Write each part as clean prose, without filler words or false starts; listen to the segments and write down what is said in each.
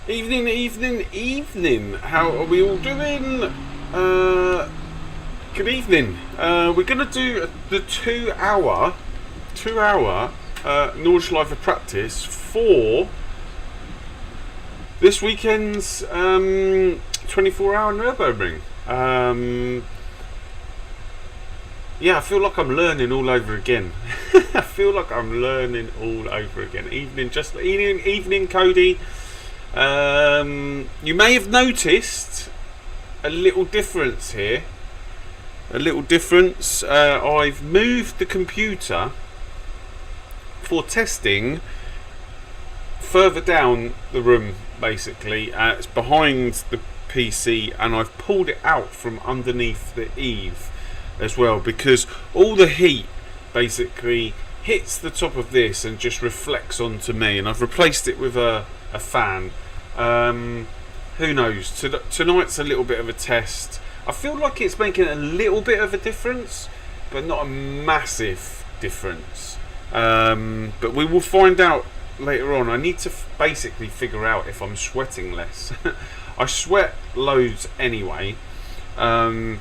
Evening. How are we all doing? Good evening. We're gonna do the two hour Nordschleife practice for this weekend's 24-hour Nürburgring. Yeah, I feel like I'm learning all over again. I feel like I'm learning all over again. Evening, Cody. You may have noticed a little difference here. I've moved the computer for testing further down the room, basically. It's behind the PC, and I've pulled it out from underneath the eave as well, because all the heat basically hits the top of this and just reflects onto me, and I've replaced it with a fan. Who knows? Tonight's a little bit of a test. I feel like it's making a little bit of a difference, but not a massive difference. But we will find out later on. I need to basically figure out if I'm sweating less. I sweat loads anyway. But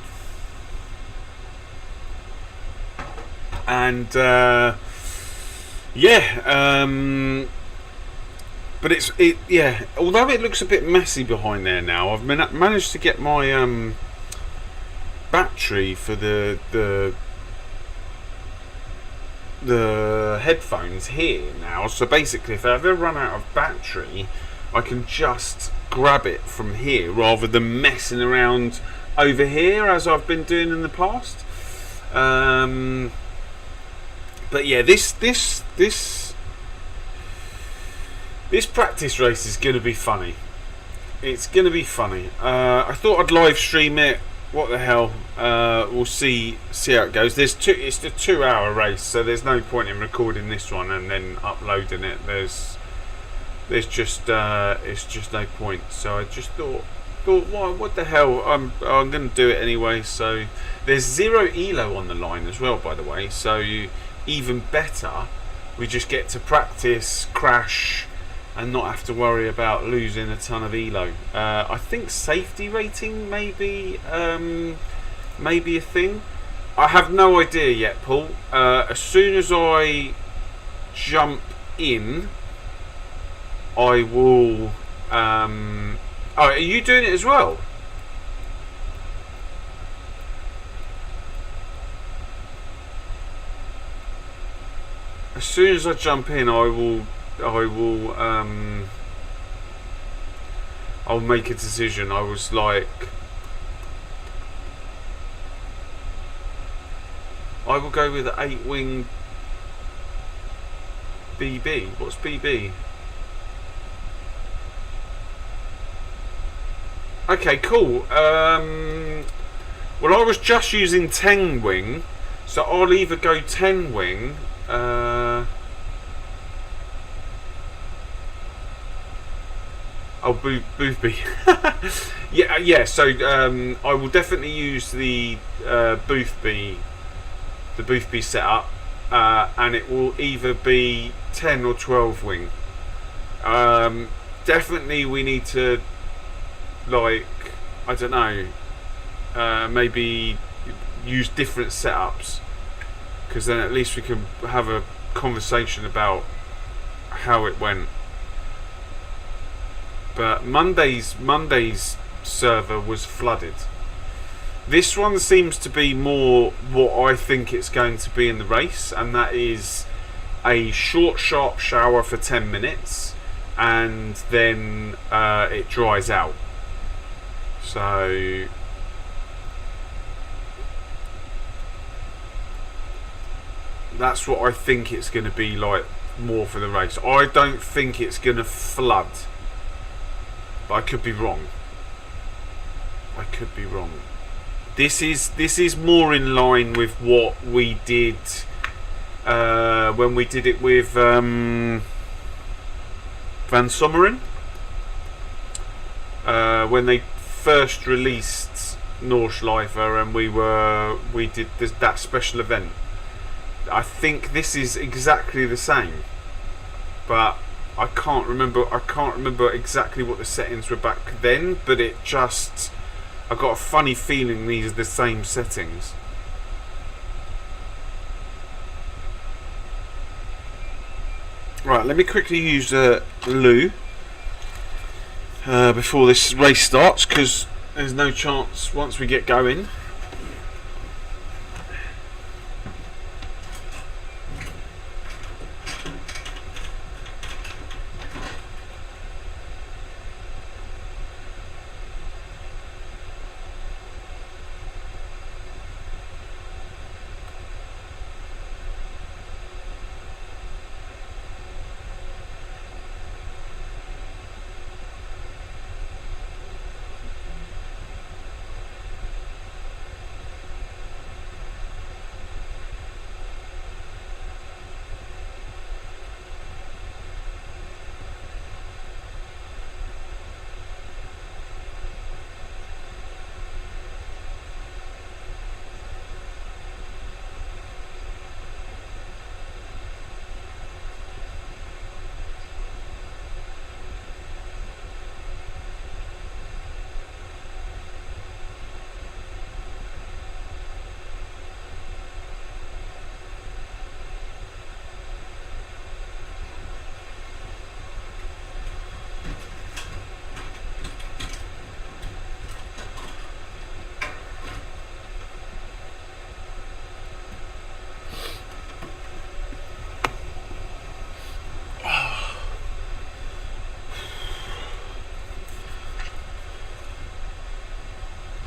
although it looks a bit messy behind there now, I've managed to get my battery for the headphones here now. So basically, if I ever run out of battery, I can just grab it from here rather than messing around over here as I've been doing in the past. But yeah, this practice race is going to be funny. It's going to be funny. I thought I'd live stream it. What the hell? We'll see how it goes. It's a 2-hour race, so there's no point in recording this one and then uploading it. There's just it's just no point. So I just thought what the hell? I'm going to do it anyway. So there's 0 elo on the line as well, by the way. So even better, we just get to practice, crash, and not have to worry about losing a ton of elo. I think safety rating may be a thing. I have no idea yet, Paul. As soon as I jump in, I will. Oh, are you doing it as well? As soon as I jump in, I'll make a decision. I was like, I will go with the 8-wing BB. What's BB? Okay, cool. Well, I was just using 10-wing, so I'll either go 10-wing. Boothby. yeah. So I will definitely use the Boothby setup, and it will either be 10 or 12 wing. Definitely, we need to, like, I don't know, maybe use different setups, because then at least we can have a conversation about how it went. But Monday's server was flooded. This one seems to be more what I think it's going to be in the race, and that is a short, sharp shower for 10 minutes, and then it dries out. So that's what I think it's going to be like more for the race. I don't think it's going to flood, but I could be wrong. This is more in line with what we did when we did it with Van Sommeren, when they first released Nordschleife, and we did that special event. I think this is exactly the same, but I can't remember exactly what the settings were back then, but it just, I got a funny feeling these are the same settings. Right, let me quickly use loo before this race starts, because there's no chance once we get going.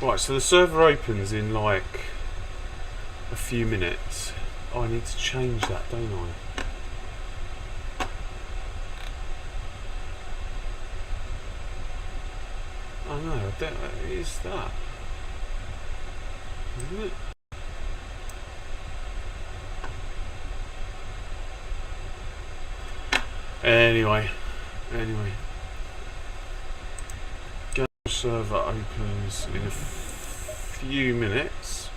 Right, so the server opens in like a few minutes. Oh, I need to change that, don't I? Oh no, it is that, isn't it? Anyway. Server opens in a few minutes.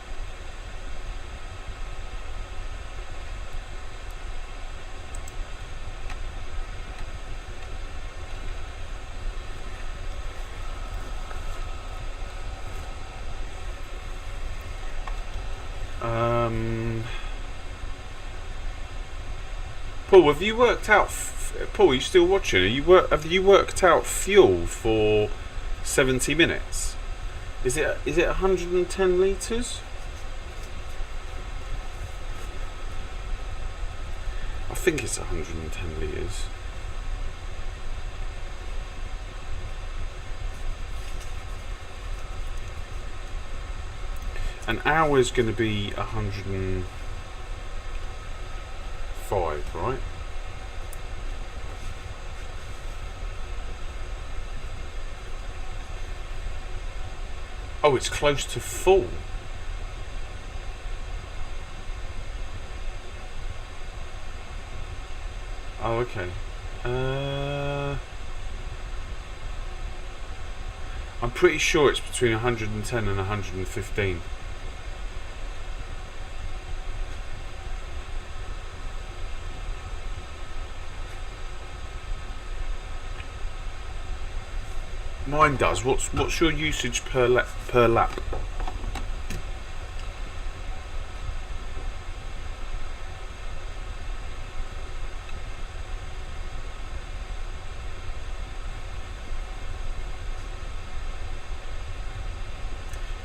Paul, have you worked out? Paul, are you still watching? Have you worked out fuel for 70 minutes? Is it 110 litres? I think it's 110 litres. An hour is going to be 105, right? Oh, it's close to full. Oh, okay. I'm pretty sure it's between 110 and 115. Mine does. What's your usage per lap?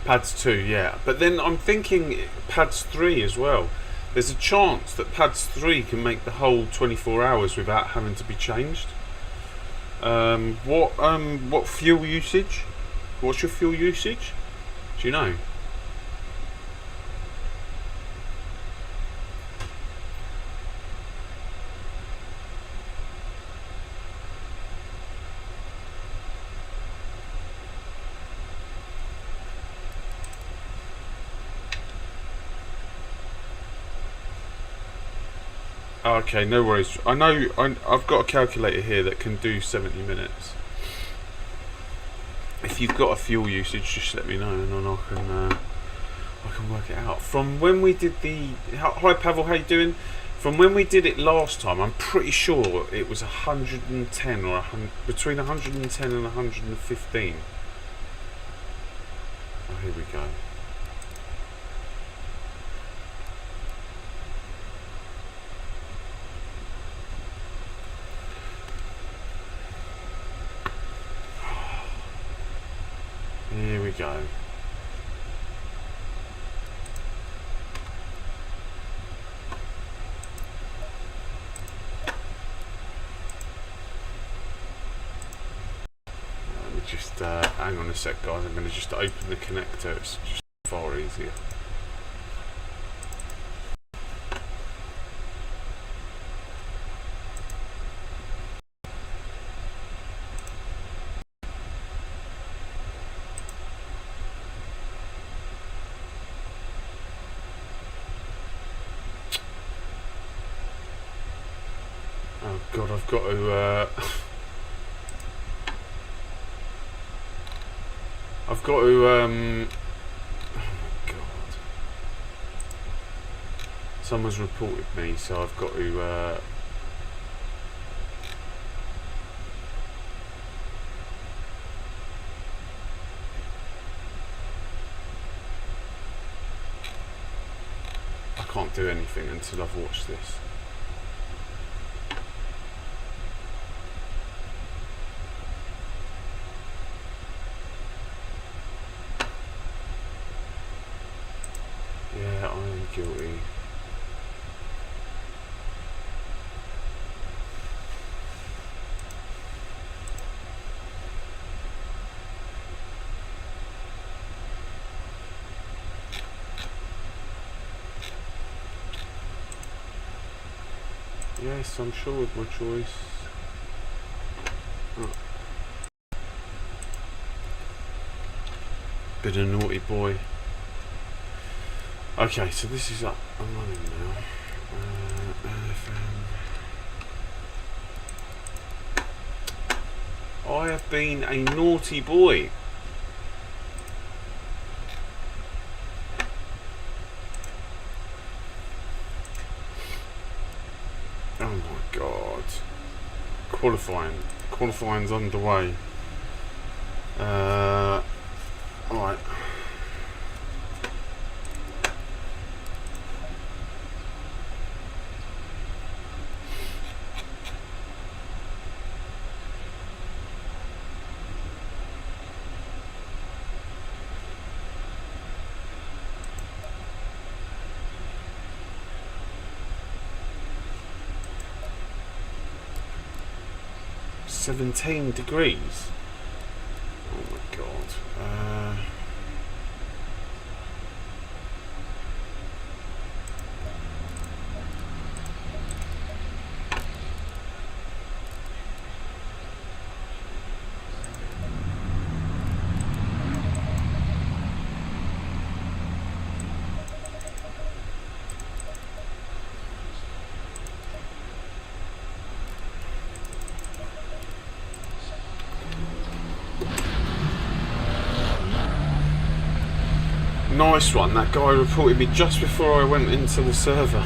Pads 2, yeah. But then I'm thinking pads 3 as well. There's a chance that pads 3 can make the whole 24 hours without having to be changed. What fuel usage? What's your fuel usage? Do you know? Oh, okay, no worries. I've got a calculator here that can do 70 minutes. If you've got a fuel usage, just let me know, and then I can work it out. From when we did the hi Pavel, how you doing? From when we did it last time, I'm pretty sure it was 110 or between 110 and 115. Oh, here we go. Here we go. Just hang on a sec, guys. I'm going to just open the connector. It's just far easier. Oh God, I've got to. I've got to. Oh my God! Someone's reported me, so I've got to. I can't do anything until I've watched this. Yeah, I am guilty. Yes, I'm sure with my choice. Oh. Bit of naughty boy. Okay, so this is up and running now. I have been a naughty boy. Oh my God. Qualifying's underway. Alright. $17. Oh my God. Nice one. That guy reported me just before I went into the server.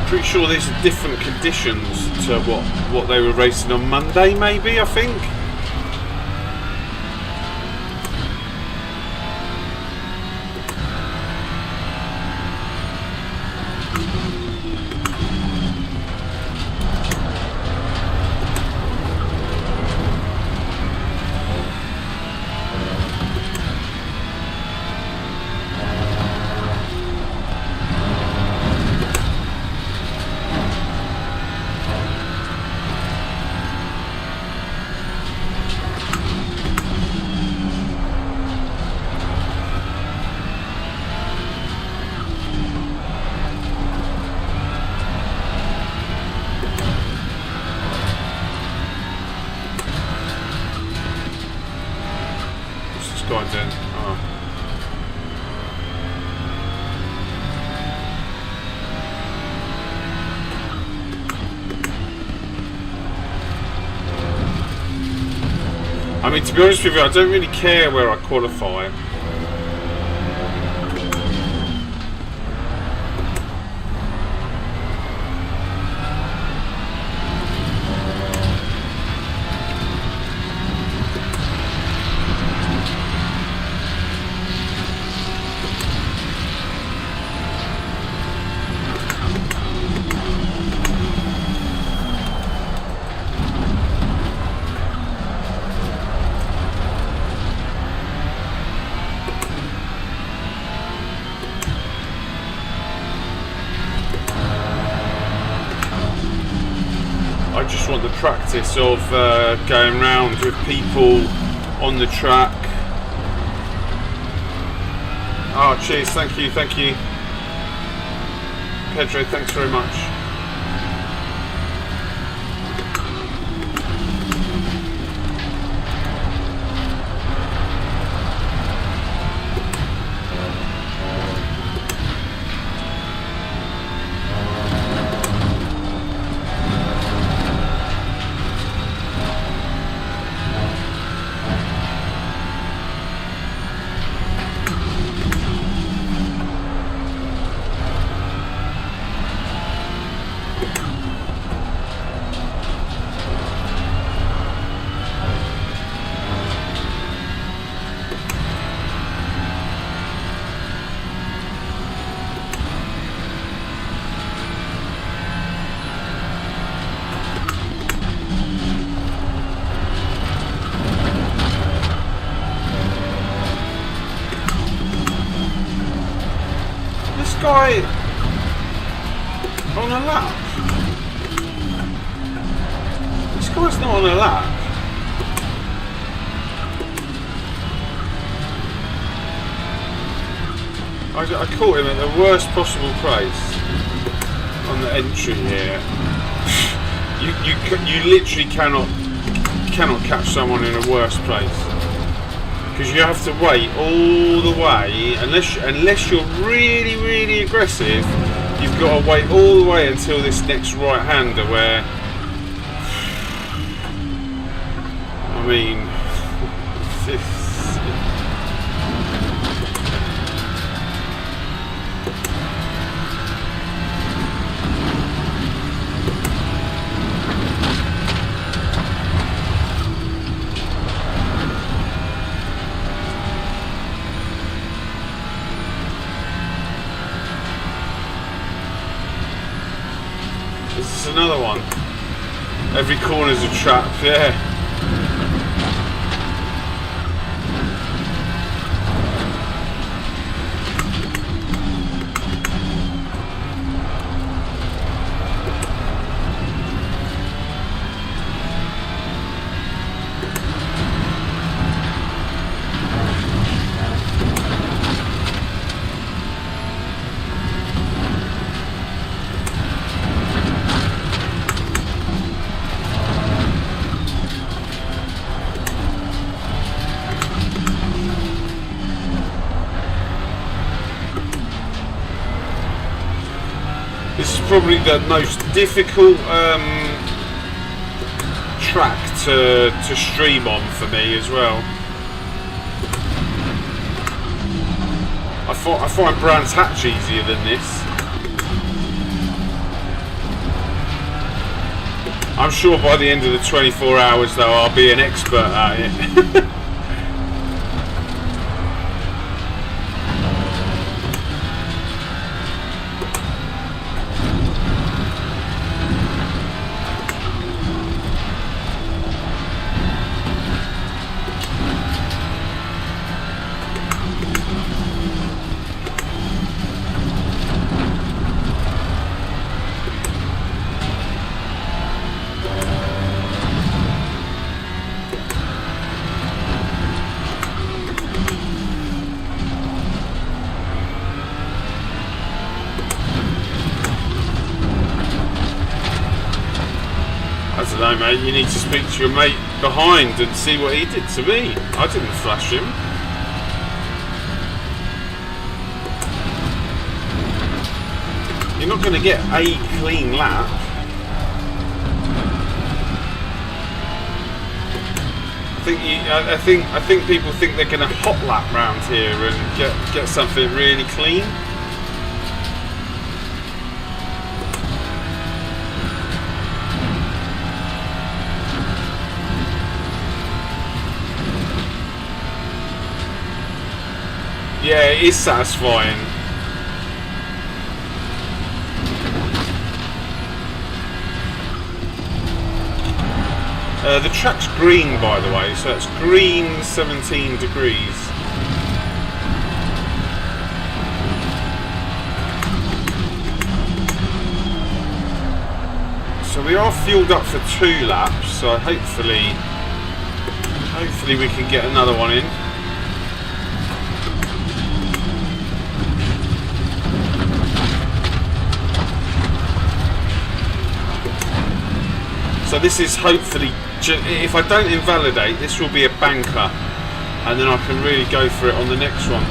Pretty sure these are different conditions to what they were racing on Monday, maybe, I think. I mean, to be honest with you, I don't really care where I qualify. I just want the practice of going round with people on the track. Oh, cheers, thank you, Pedro, thanks very much. Guy on a lap. This guy's not on a lap. I caught him at the worst possible place on the entry here. You literally cannot catch someone in a worse place. Because you have to wait all the way, unless you're really aggressive, you've got to wait all the way until this next right-hander where, I mean, this is another one. Every corner's a trap, yeah. This is probably the most difficult track to stream on for me as well. I find Brands Hatch easier than this. I'm sure by the end of the 24 hours though I'll be an expert at it. I don't know, mate, you need to speak to your mate behind and see what he did to me. I didn't flash him. You're not going to get a clean lap. I think people think they're going to hot lap round here and get something really clean. Yeah, it is satisfying. The track's green, by the way, so it's green 17 degrees. So we are fueled up for 2 laps, so hopefully we can get another one in. So this is hopefully, if I don't invalidate, this will be a banker, and then I can really go for it on the next one.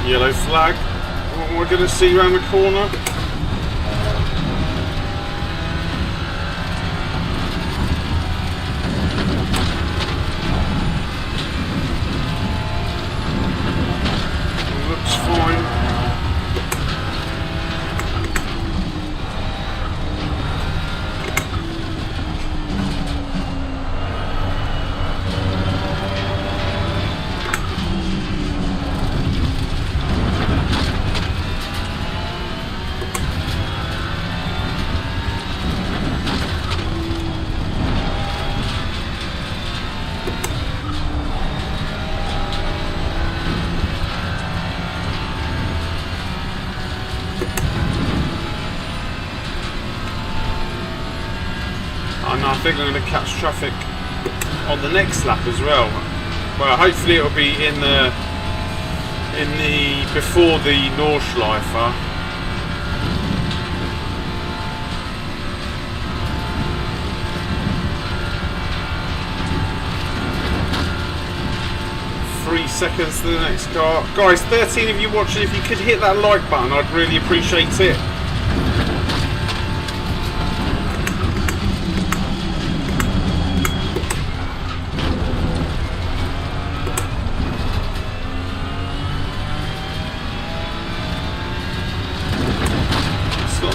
Yellow flag. What am I going to see around the corner? Looks fine. I think I'm going to catch traffic on the next lap as well. Well, hopefully it'll be in the before the Nordschleife. Three seconds to the next car. Guys, 13 of you watching, if you could hit that like button, I'd really appreciate it.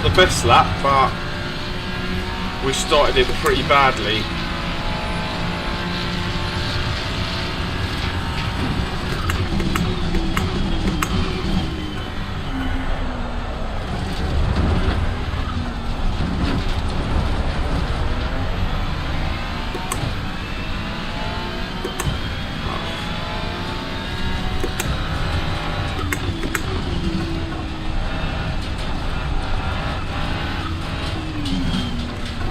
The best lap, but we started it pretty badly.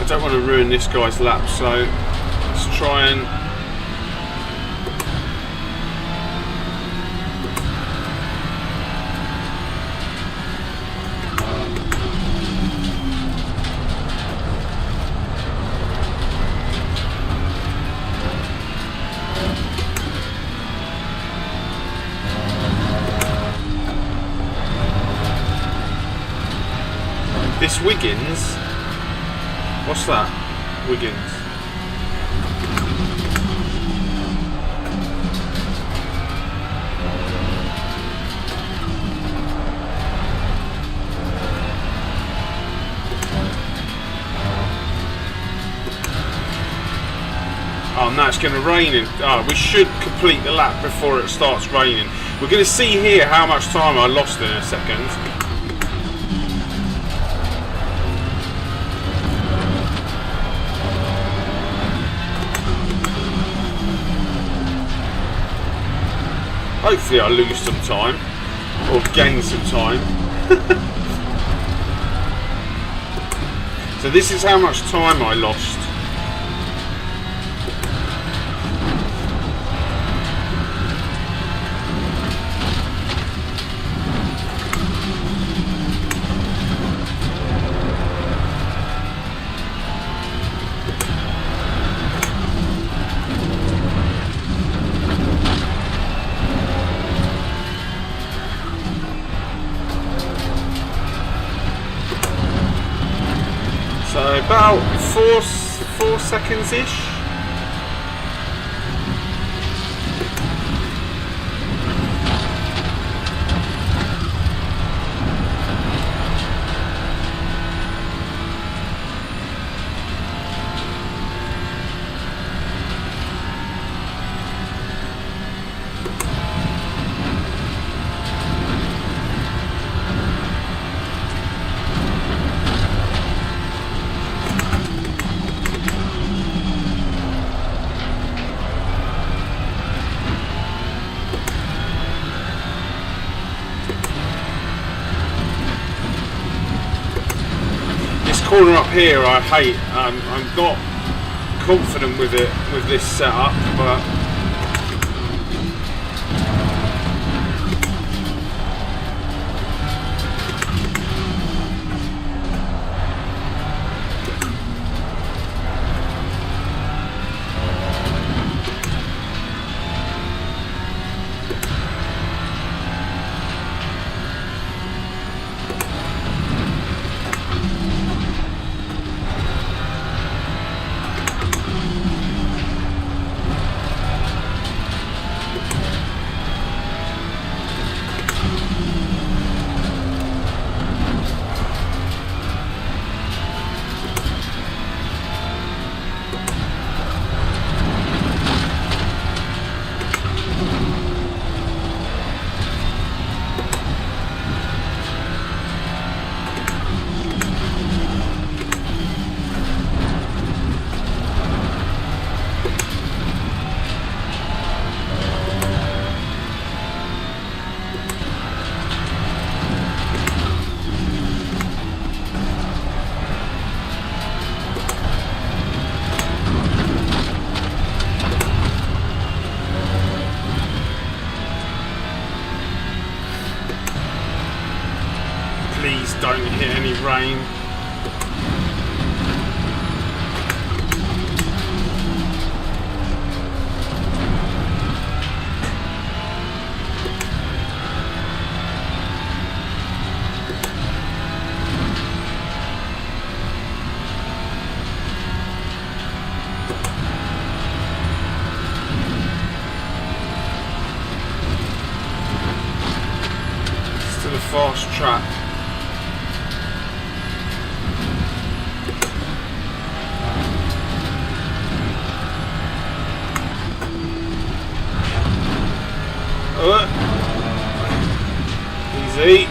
I don't want to ruin this guy's lap, so let's try and this Wiggins. What's that? Wiggins. no, it's going to rain. We should complete the lap before it starts raining. We're going to see here how much time I lost in a second. Hopefully I lose some time, or gain some time. So this is how much time I lost. So about 4 seconds-ish. Corner up here I hate. I'm not confident with it, with this setup, but please don't hit any rain. Still a fast track. Easy.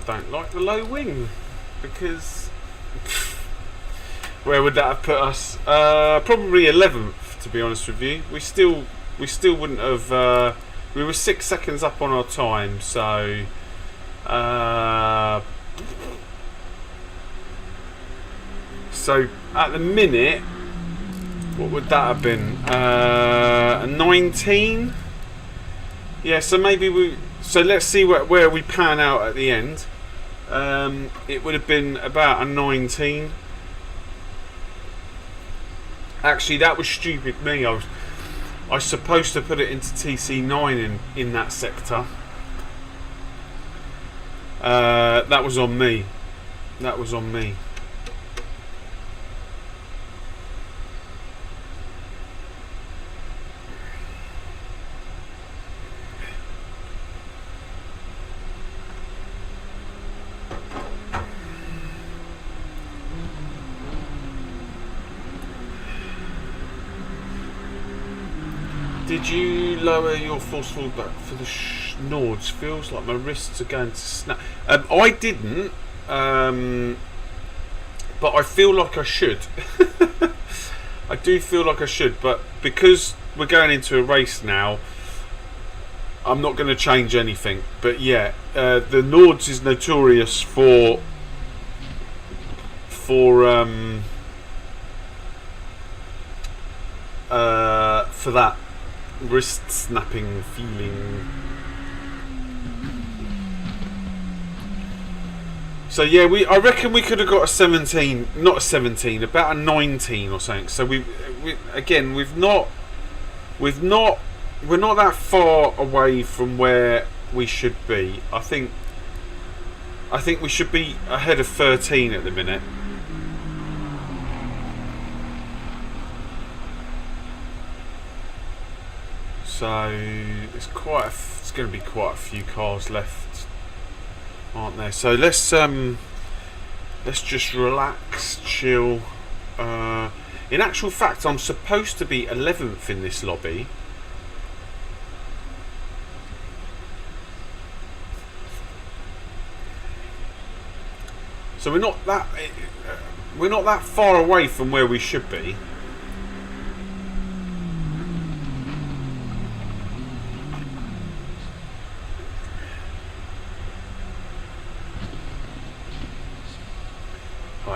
don't like the low wing, because where would that have put us? Probably 11th, to be honest with you. We still wouldn't have. We were 6 seconds up on our time, so. So at the minute, what would that have been? A 19. Yeah, so maybe we. So let's see where we pan out at the end. It would have been about a 19. Actually, that was stupid me. I was supposed to put it into TC9 in that sector. That was on me. That was on me. Did you lower your forceful back for the Nords? Feels like my wrists are going to snap. I didn't, but I feel like I should. I do feel like I should, but because we're going into a race now, I'm not going to change anything. But yeah, the Nords is notorious for that wrist snapping feeling. So yeah, I reckon we could have got a 17, not a 17, about a 19 or something. So we're not that far away from where we should be. I think we should be ahead of 13 at the minute. So it's going to be quite a few cars left, aren't there? So let's just relax, chill. In actual fact, I'm supposed to be 11th in this lobby. So we're not that far away from where we should be.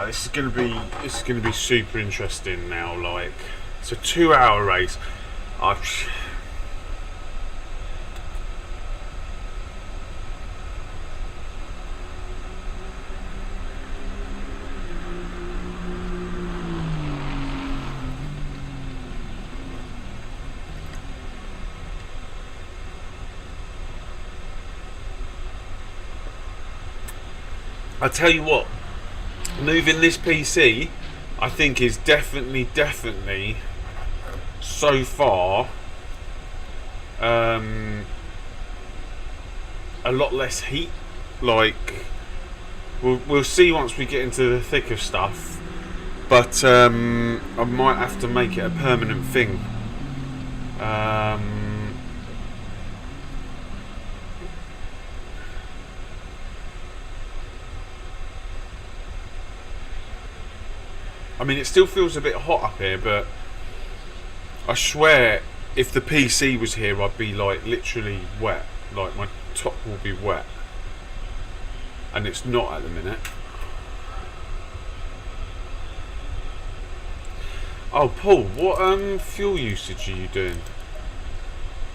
This is going to be super interesting now. Like, it's a 2-hour race. I tell you what. Moving this PC, I think, is definitely so far a lot less heat. Like, we'll see once we get into the thick of stuff, but I might have to make it a permanent thing. I mean, it still feels a bit hot up here, but I swear if the PC was here, I'd be like literally wet. Like, my top will be wet. And it's not at the minute. Oh, Paul, what fuel usage are you doing?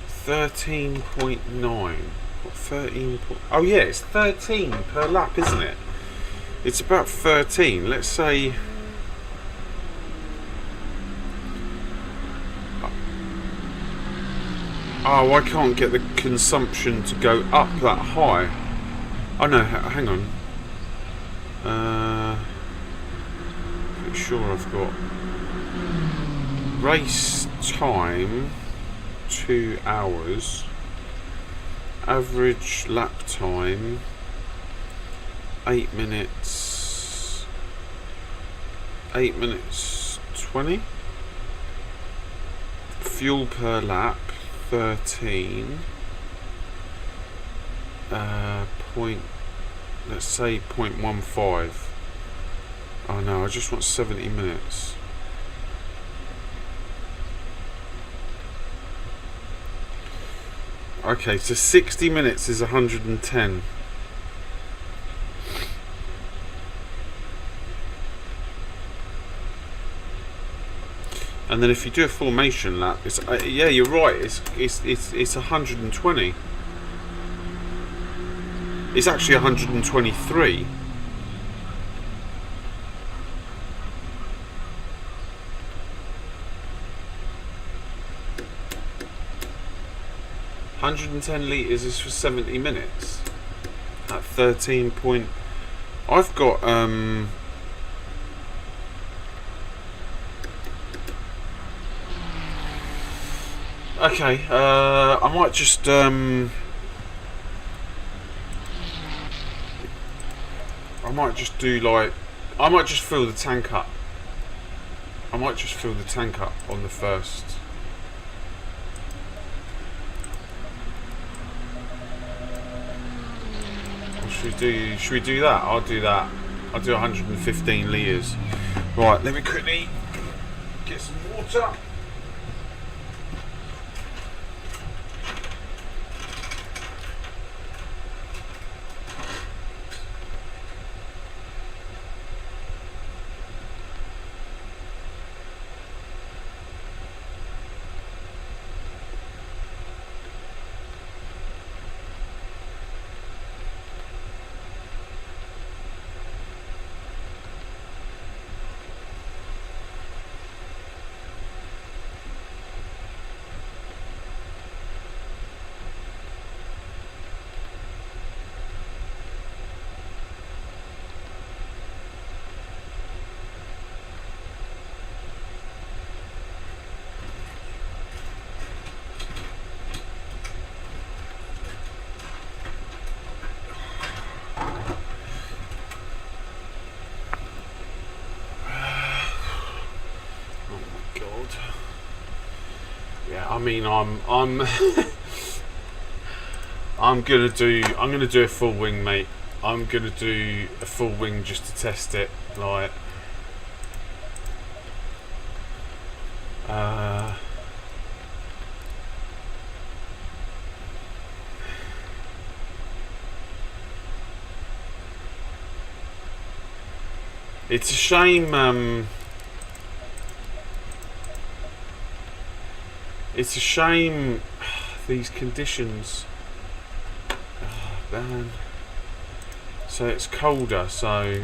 13.9. What, 13? Oh yeah, it's 13 per lap, isn't it? It's about 13. Let's say. Oh, I can't get the consumption to go up that high. Oh no, hang on. Pretty sure I've got race time 2 hours, average lap time 8 minutes 20, fuel per lap 13, let's say 0.15. Oh no, I just want 70 minutes. Okay, so 60 minutes is 110. And then if you do a formation lap, it's yeah, you're right. It's 120. It's actually 123. $110 is for 70 minutes at 13 point. I've got okay, I might just do like, I might just fill the tank up. I might just fill the tank up on the first. Or should we do that? I'll do that. I'll do 115 litres. Right, let me quickly get some water. I mean, I'm gonna do a full wing, mate. I'm gonna do a full wing just to test it, like. It's a shame. It's a shame these conditions. Oh, man. So it's colder, so.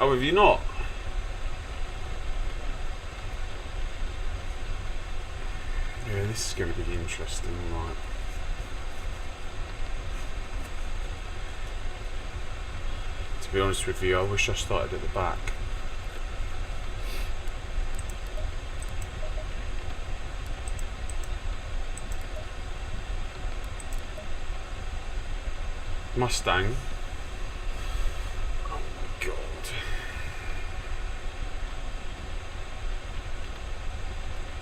Oh, have you not? Yeah, this is going to be interesting, right? To be honest with you, I wish I started at the back. Mustang.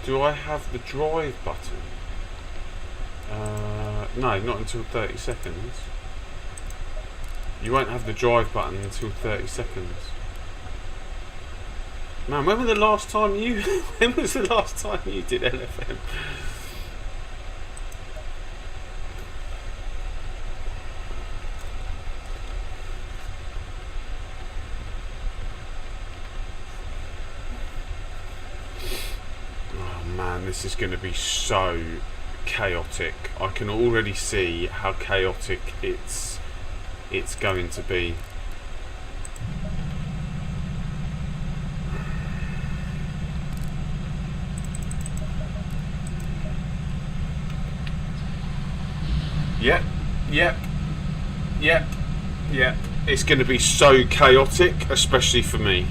Do I have the drive button? No, not until 30 seconds. You won't have the drive button until 30 seconds. Man, when was the last time you when was the last time you did LFM? man, this is going to be so chaotic. I can already see how chaotic it's going to be. Yep. It's going to be so chaotic, especially for me,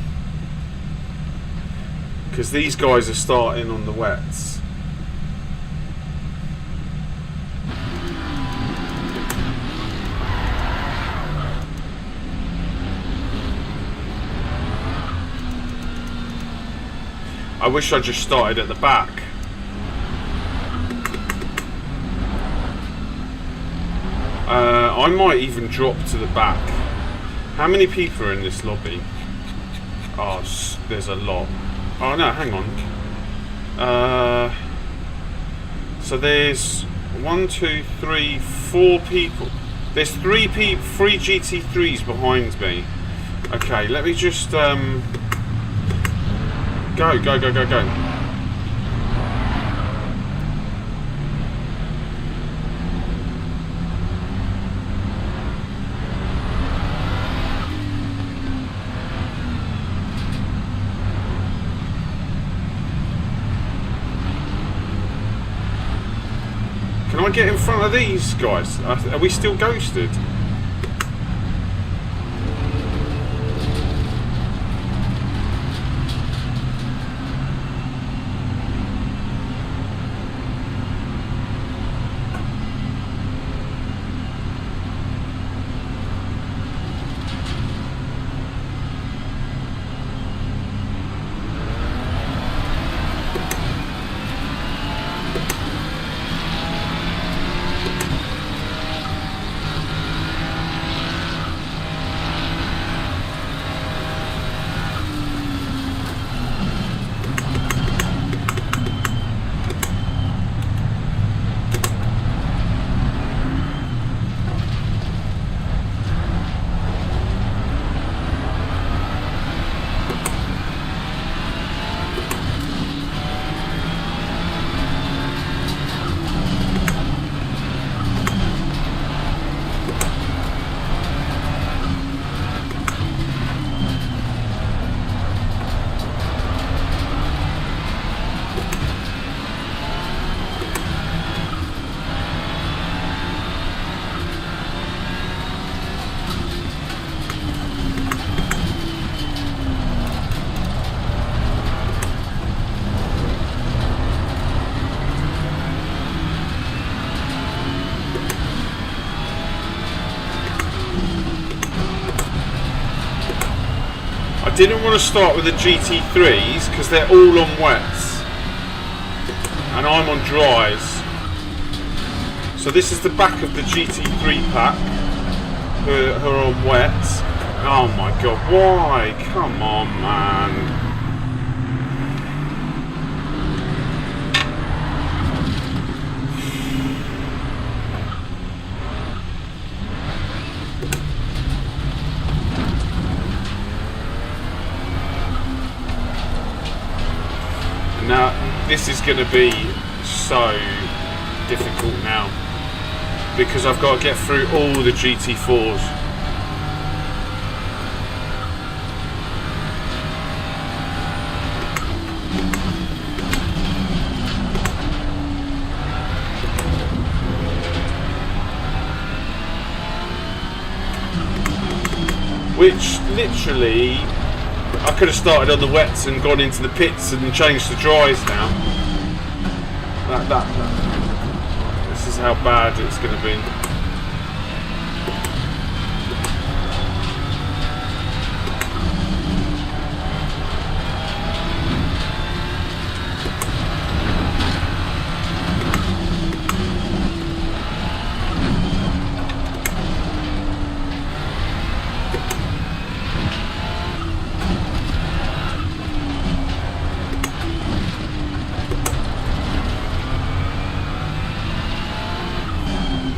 because these guys are starting on the wets. I wish I just started at the back. I might even drop to the back. How many people are in this lobby? Oh, there's a lot. Oh no, hang on. So there's 1, 2, 3, 4 people. There's 3 GT3s behind me. Okay, let me just go. Can I get in front of these guys? Are we still ghosted? Didn't want to start with the GT3s because they're all on wets and I'm on dries. So this is the back of the GT3 pack who are on wets. Oh my god, why? Come on, man. Now, this is going to be so difficult now because I've got to get through all the GT4s. Which literally I could have started on the wets and gone into the pits and changed to dries now. This is how bad it's going to be.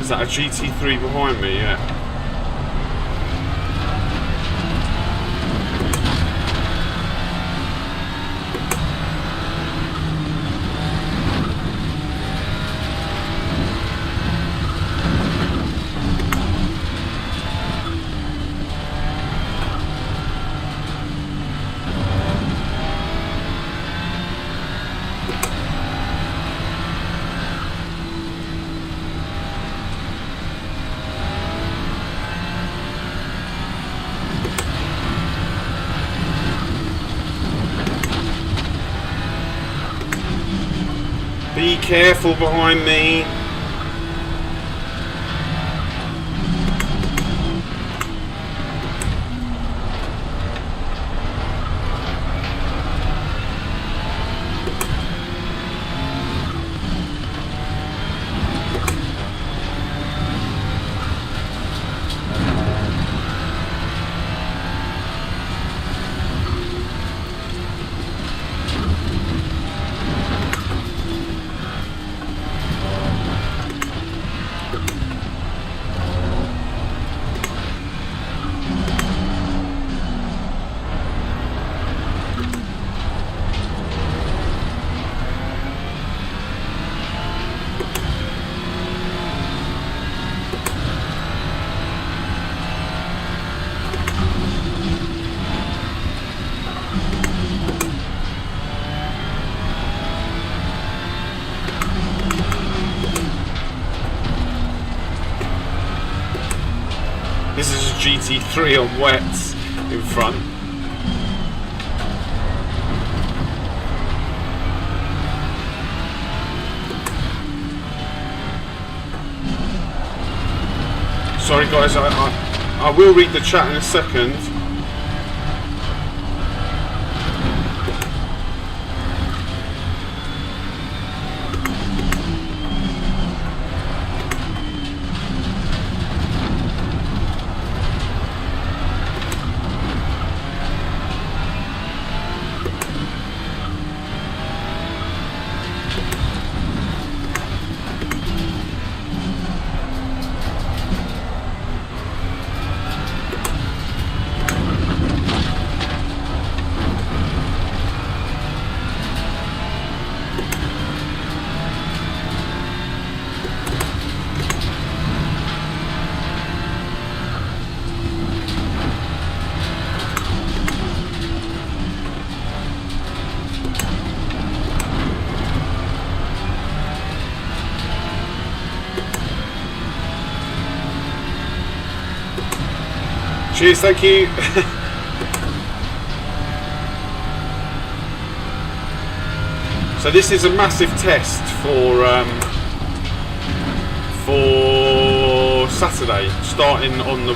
Is that a GT3 behind me? Yeah. Be careful behind me. This is a GT3 on wets in front. Sorry guys, I will read the chat in a second. Cheers, thank you. So this is a massive test for Saturday, starting on the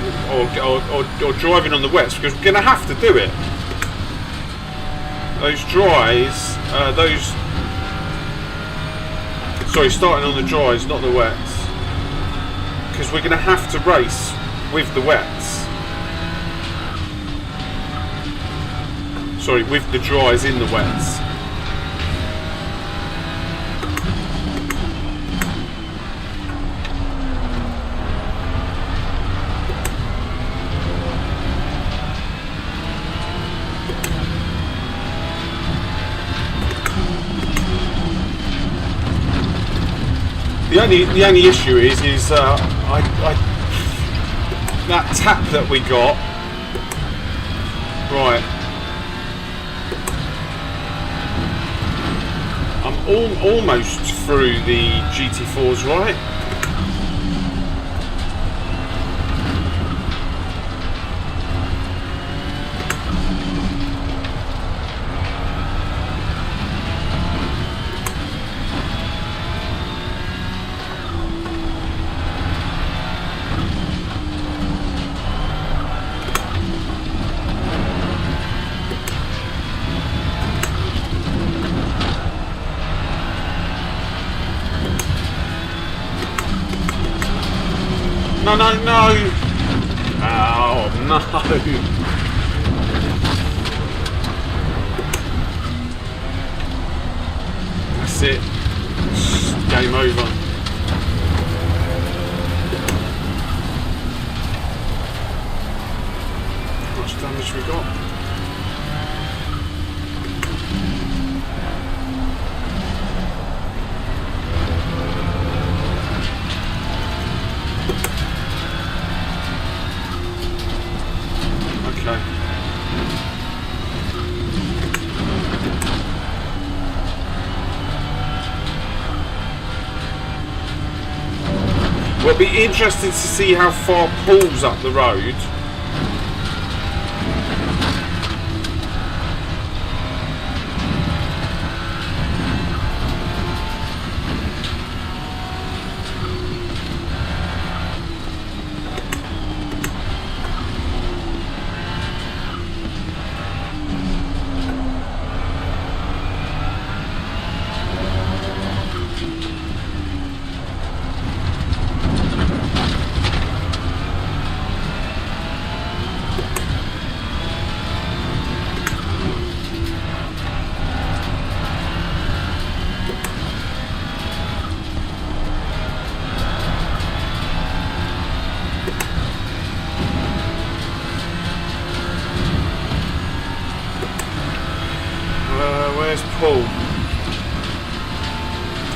or driving on the wets, because we're going to have to do it. Those dries, starting on the dries, not the wets, because we're going to have to race with the wets. Sorry, with the dries in the wets. The only issue is that tap that we got. Right. I'm almost through the GT4s, right? No, no, no! Oh, no! That's it. Game over. How much damage we got? Well, it'll be interesting to see how far Paul's up the road.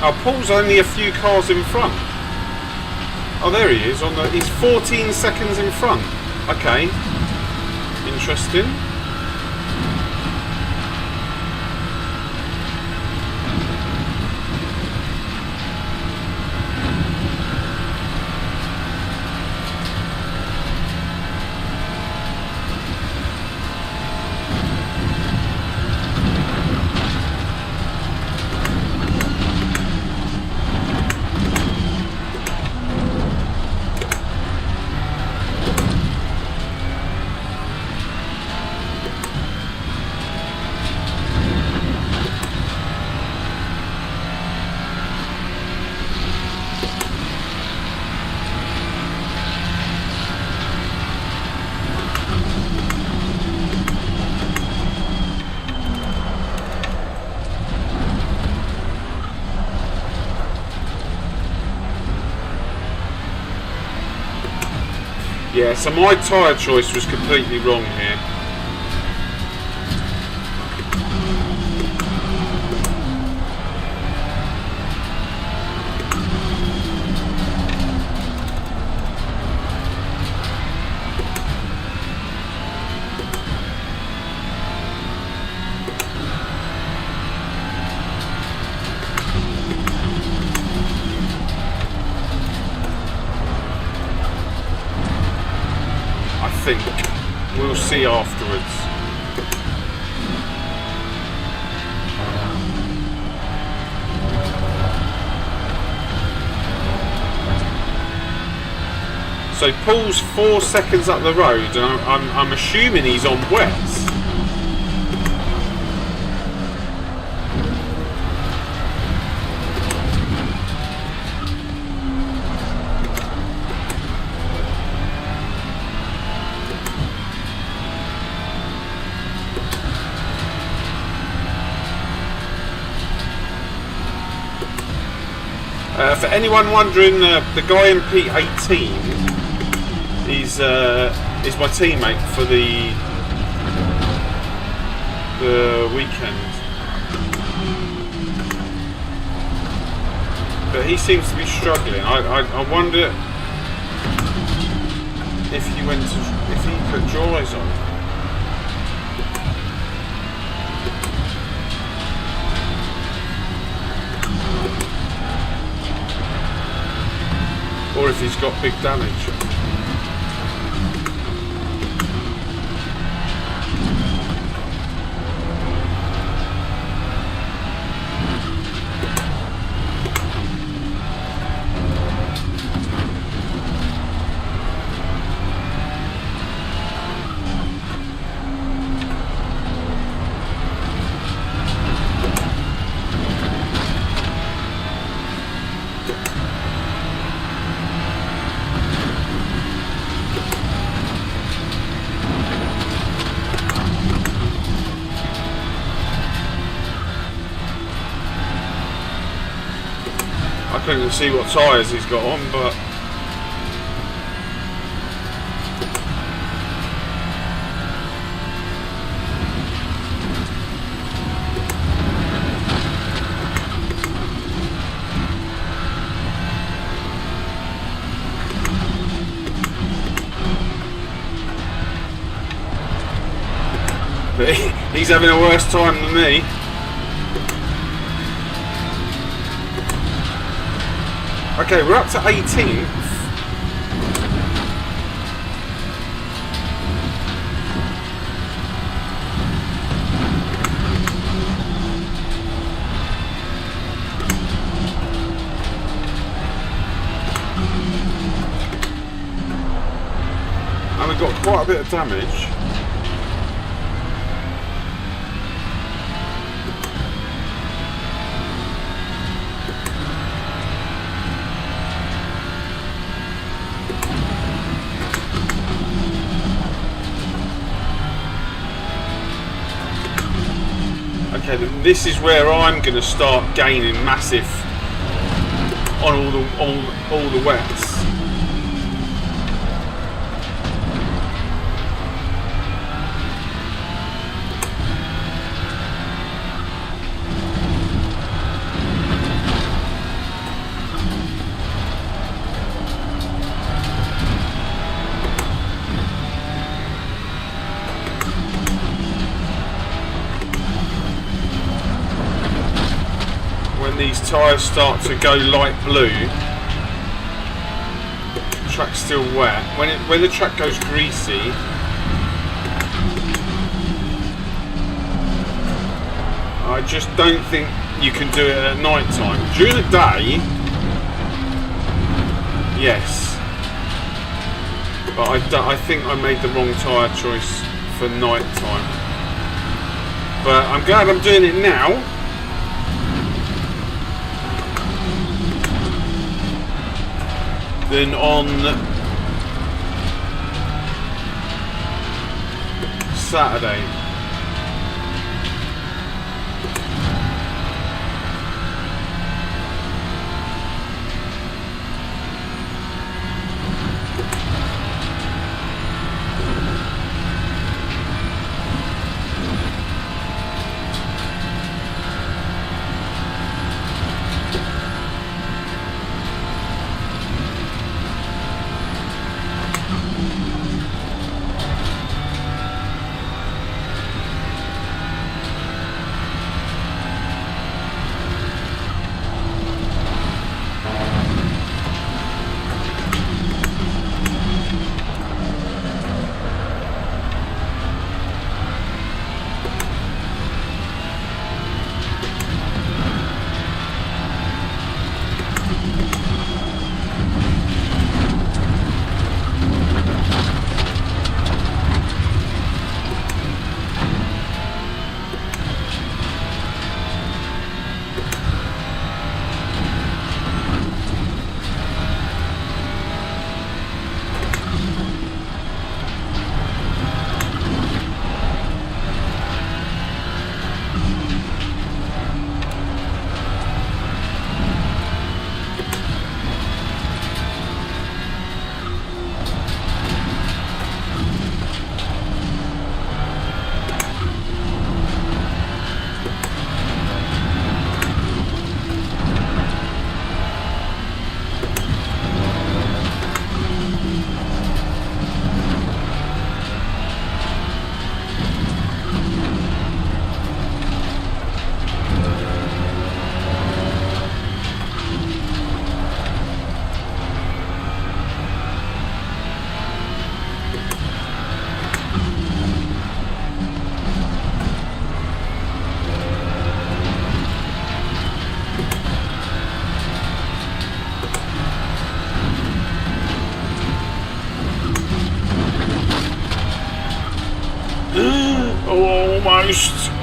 Oh, Paul's only a few cars in front. Oh, there he is. He's 14 seconds in front. Okay. Interesting. Yeah, so my tyre choice was completely wrong here. I think we'll see afterwards. So Paul's 4 seconds up the road, and I'm assuming he's on wets. For anyone wondering, the guy in P18 is my teammate for the weekend, but he seems to be struggling. I wonder if he put dries on. Or if he's got big damage. I couldn't see what tyres he's got on, but he's having a worse time than me. Okay, we're up to 18th. And we've got quite a bit of damage. Okay, this is where I'm going to start gaining massive on all the wets. when these tyres start to go light blue, the track's still wet. When the track goes greasy, I just don't think you can do it at night time. During the day, yes, but I think I made the wrong tyre choice for night time. But I'm glad I'm doing it now. Then on Saturday.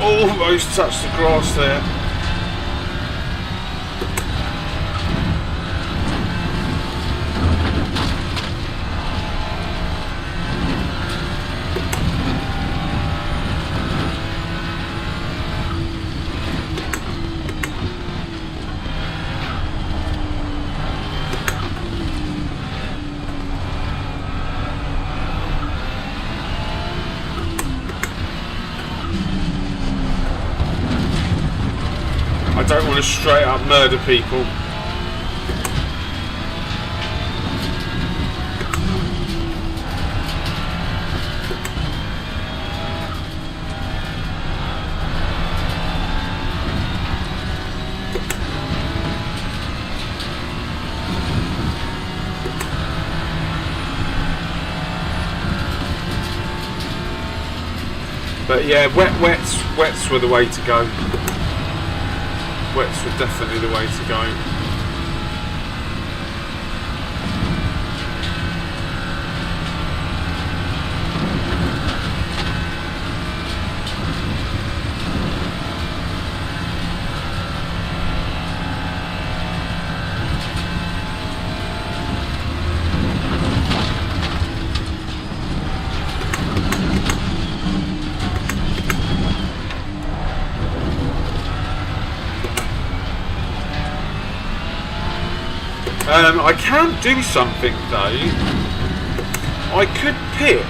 Almost touched the grass there. I don't want to straight up murder people. But yeah, wets were the way to go. Wets were definitely the way to go. I can do something though. I could pit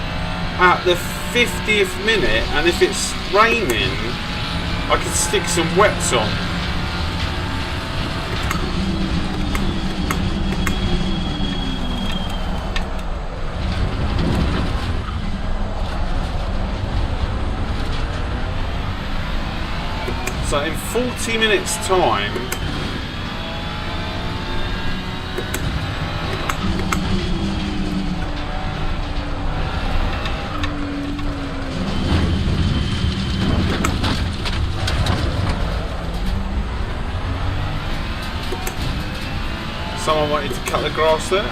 at the 50th minute, and if it's raining, I could stick some wets on. So in 40 minutes time, cut the grass there.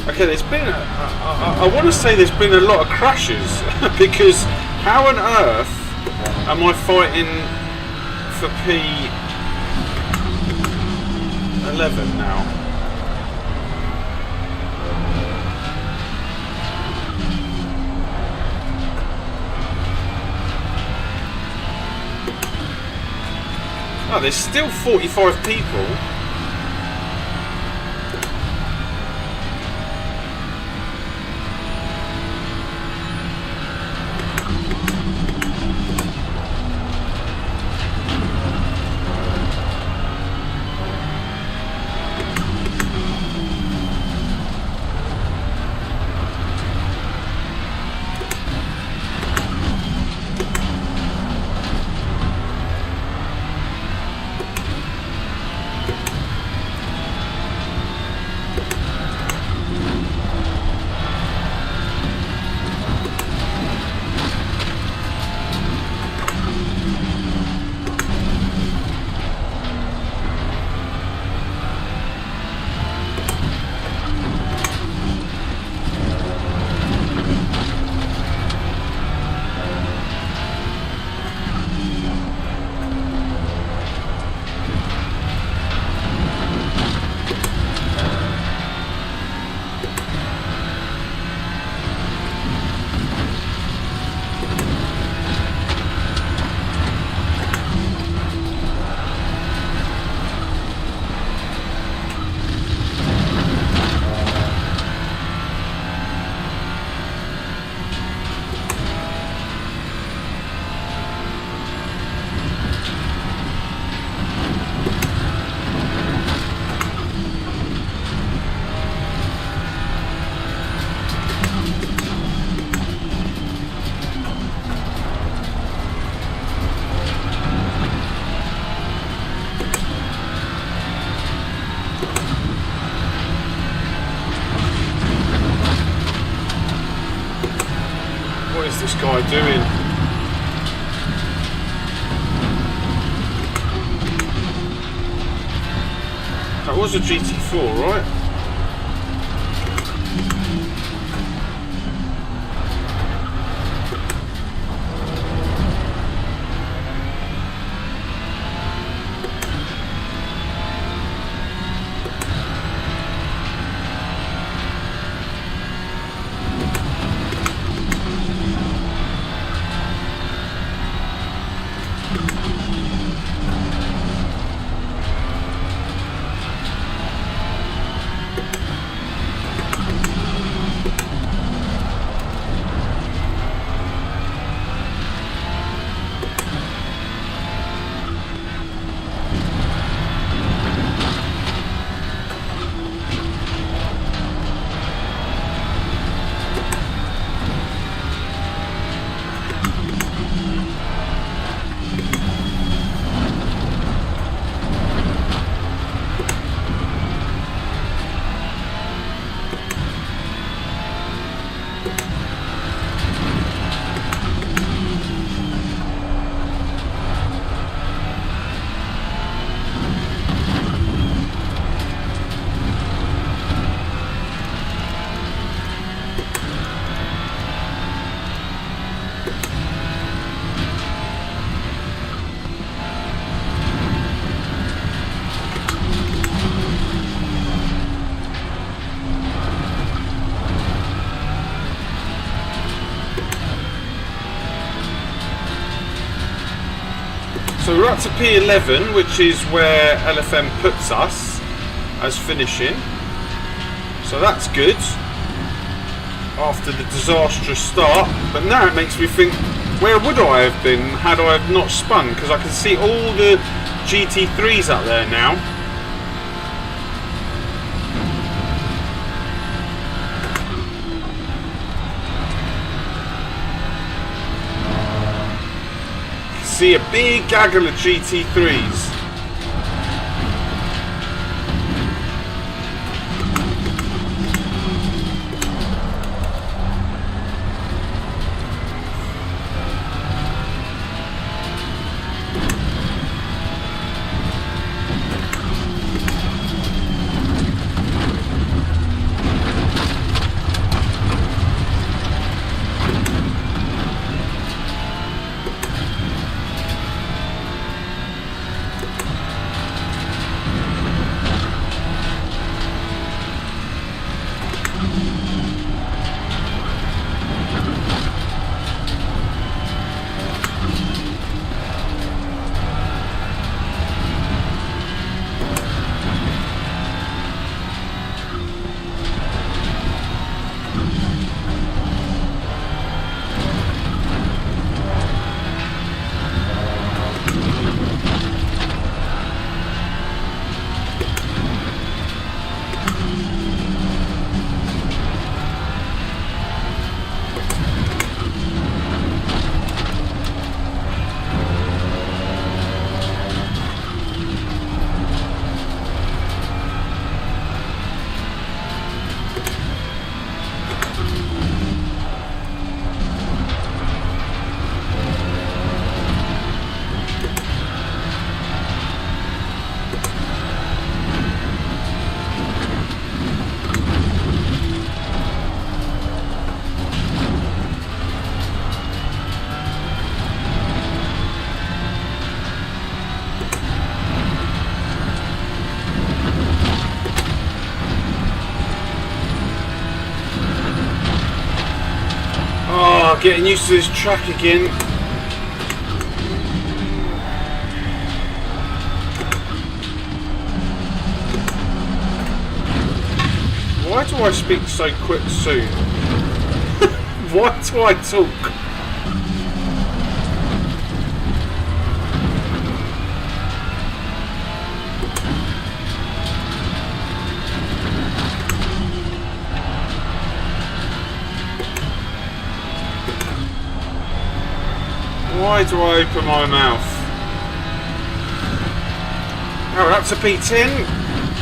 Okay, there's been, I want to say there's been a lot of crashes because how on earth am I fighting for P11 now? Oh, there's still 45 people. What is this guy doing? That was a GT4, right? So we're up to P11, which is where LFM puts us as finishing. So that's good after the disastrous start. But now it makes me think, where would I have been had I have not spun? Because I can see all the GT3s up there now. See a big gaggle of GT3s. Getting used to this track again. Why do I speak so quick soon? Why do I talk? Why do I open my mouth? Oh, that's a P10.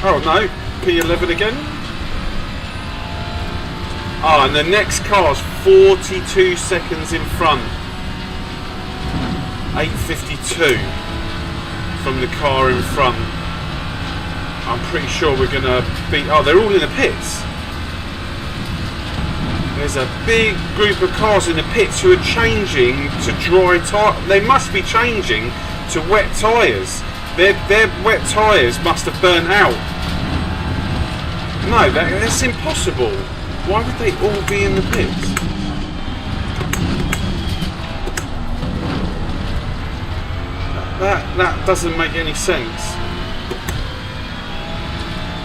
Oh no, P11 again. Oh, and the next car's 42 seconds in front. 8:52 from the car in front. I'm pretty sure we're gonna beat. Oh, they're all in the pits. There's a big group of cars in the pits who are changing to dry tyre. They must be changing to wet tyres. Their wet tyres must have burnt out. No, that's impossible. Why would they all be in the pits? That doesn't make any sense.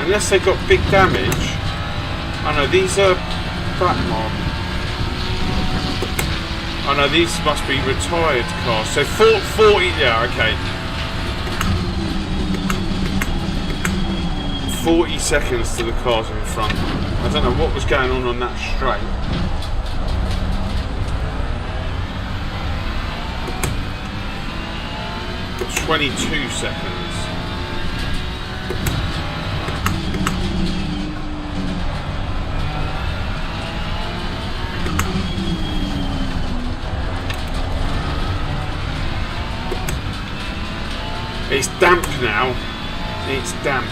Unless they got big damage. I know these are. Oh no, these must be retired cars. So 40, yeah, okay. 40 seconds to the cars in front. I don't know what was going on that straight. For 22 seconds. It's damp now. It's damp.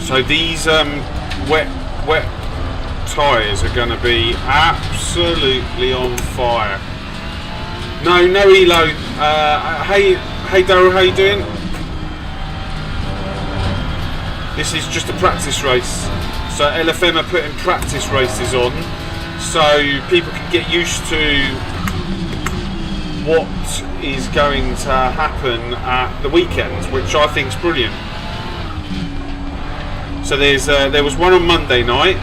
So these wet tyres are going to be absolutely on fire. No Elo. Hey Daryl, how you doing? This is just a practice race. So LFM are putting practice races on, so people can get used to what is going to happen at the weekends, which I think is brilliant. So there was one on Monday night,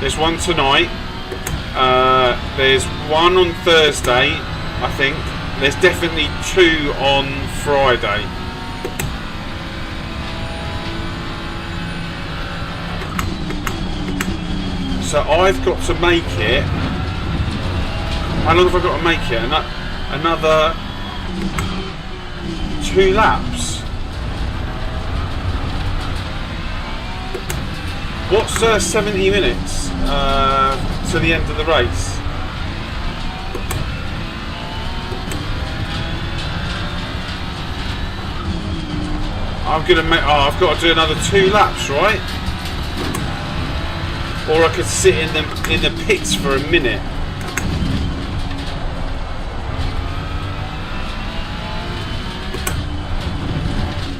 there's one tonight, there's one on Thursday, I think. There's definitely two on Friday. So I've got to make it. How long have I got to make it? Another 2 laps. What's 70 minutes to the end of the race? I'm gonna make. Oh, I've got to do another 2 laps, right? Or I could sit in the pits for a minute.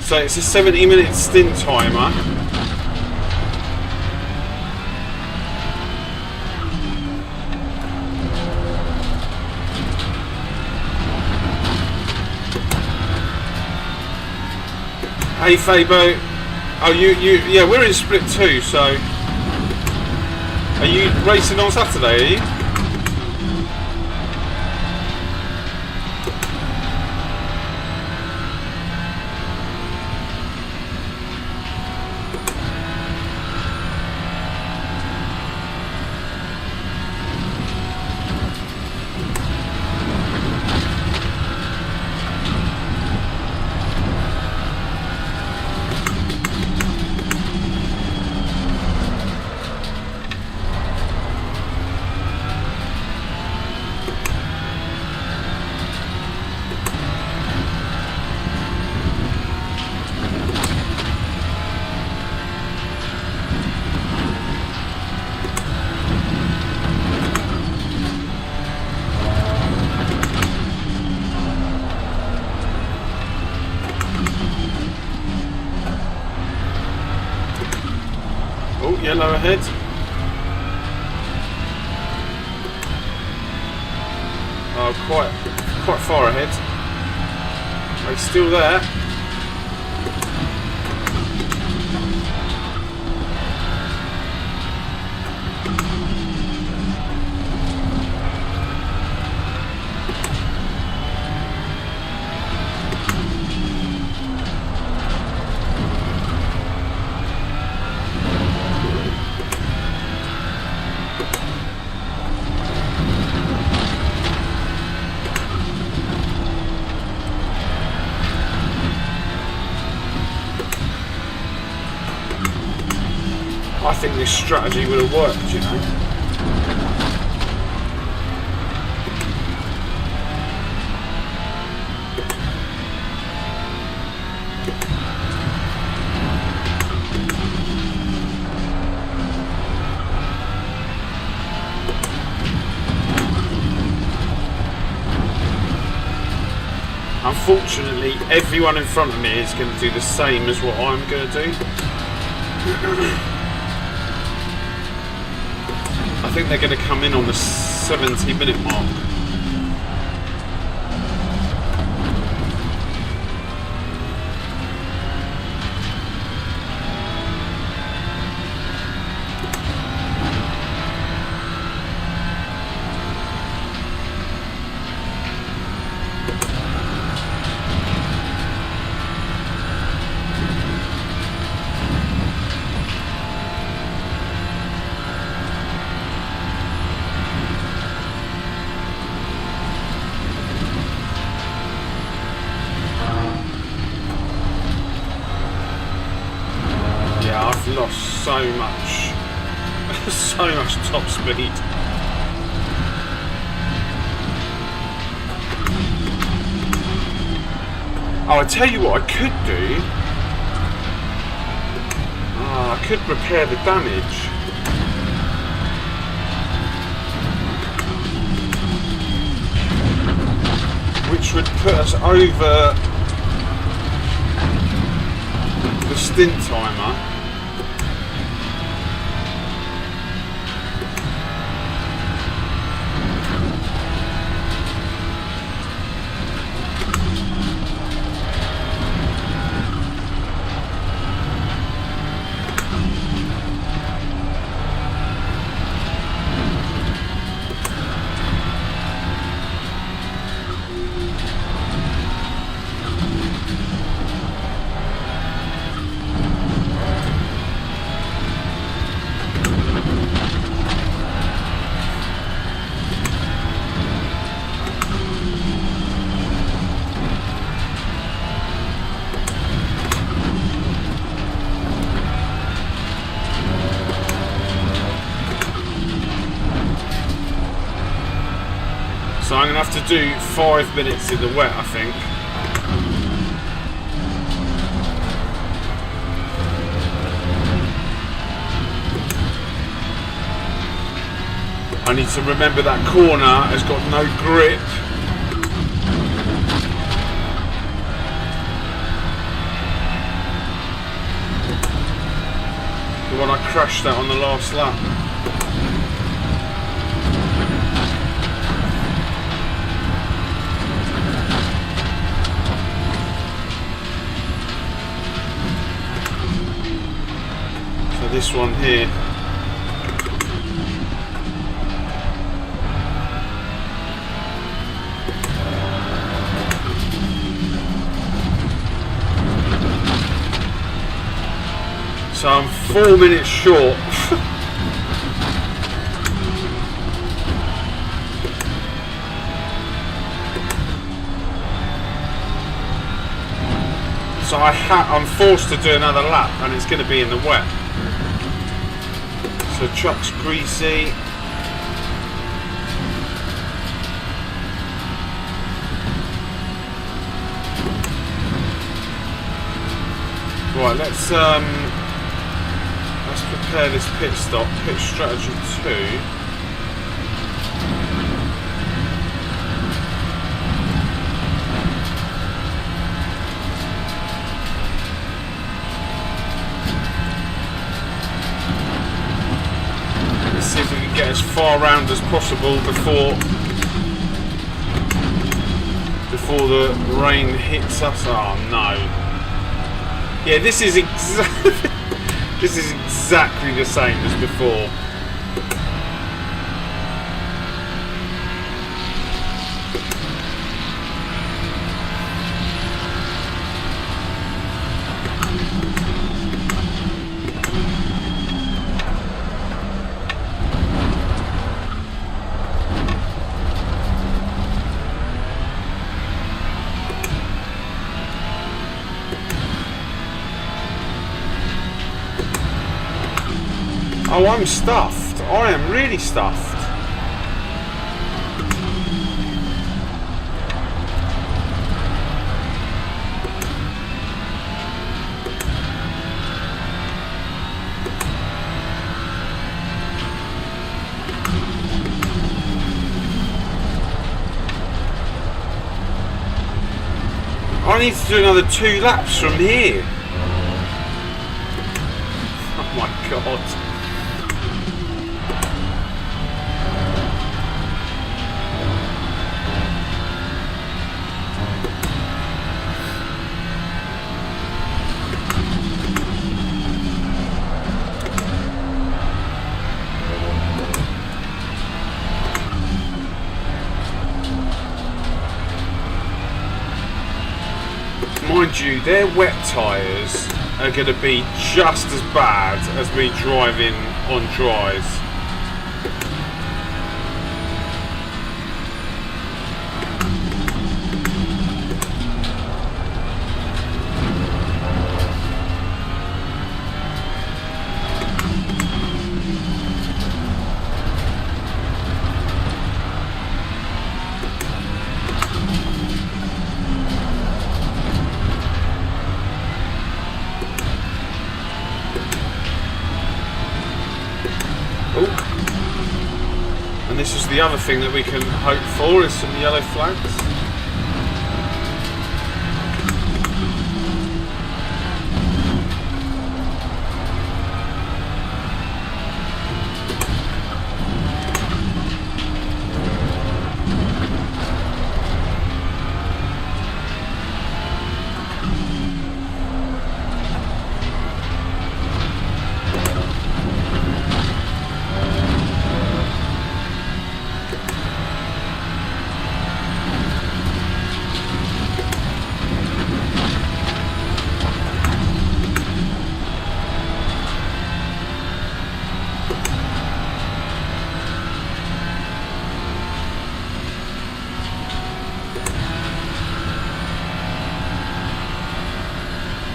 So it's a 70-minute stint timer. Hey Fabo. Oh, yeah, we're in split 2, so are you racing on Saturday, are you? Yellow ahead. Oh, quite far ahead. He's still there. I think this strategy would have worked, you know. Unfortunately, everyone in front of me is going to do the same as what I'm going to do. I think they're going to come in on the 70-minute mark. Lost so much top speed. Oh, I tell you what I could do. I could repair the damage. Which would put us over the stint timer. So I'm going to have to do 5 minutes in the wet, I think. I need to remember that corner has got no grip. The one I crashed at on the last lap. So this one here. So I'm 4 minutes short. So I'm forced to do another lap, and it's going to be in the wet. So truck's greasy. Right, let's prepare this pit stop. Pit strategy 2. Let's see if we can get as far round as possible before the rain hits us. Oh no. Yeah, this is exactly the same as before. Oh, I'm stuffed. I am really stuffed. I need to do another 2 laps from here. Oh my god. Mind you, their wet tyres are going to be just as bad as me driving on dries. And this is the other thing that we can hope for, is some yellow flags.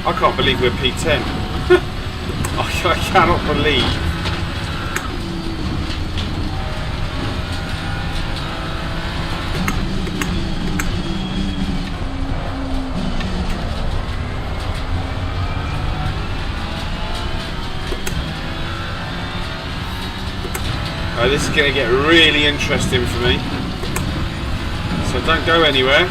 I can't believe we're P10. I cannot believe. This is going to get really interesting for me. So don't go anywhere.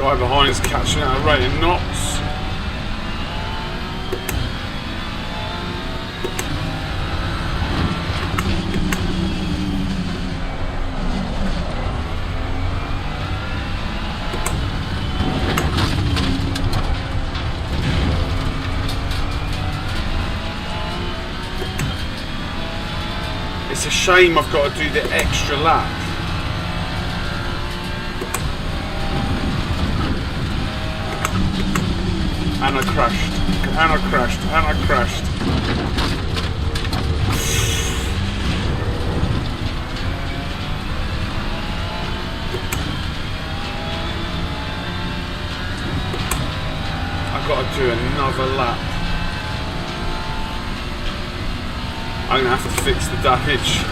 Guy behind is catching at a rate of knots. It's a shame I've got to do the extra lap. And I crashed. And I crashed. And I crashed. I've got to do another lap. I'm going to have to fix the damage.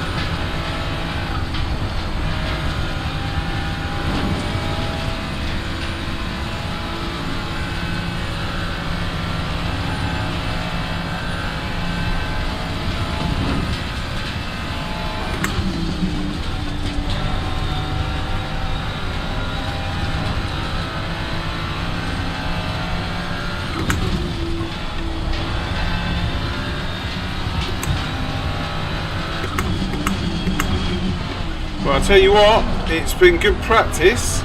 Well, I'll tell you what, it's been good practice.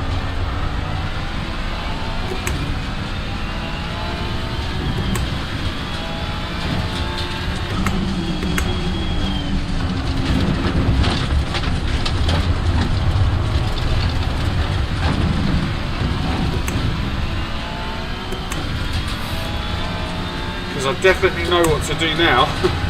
Because I definitely know what to do now.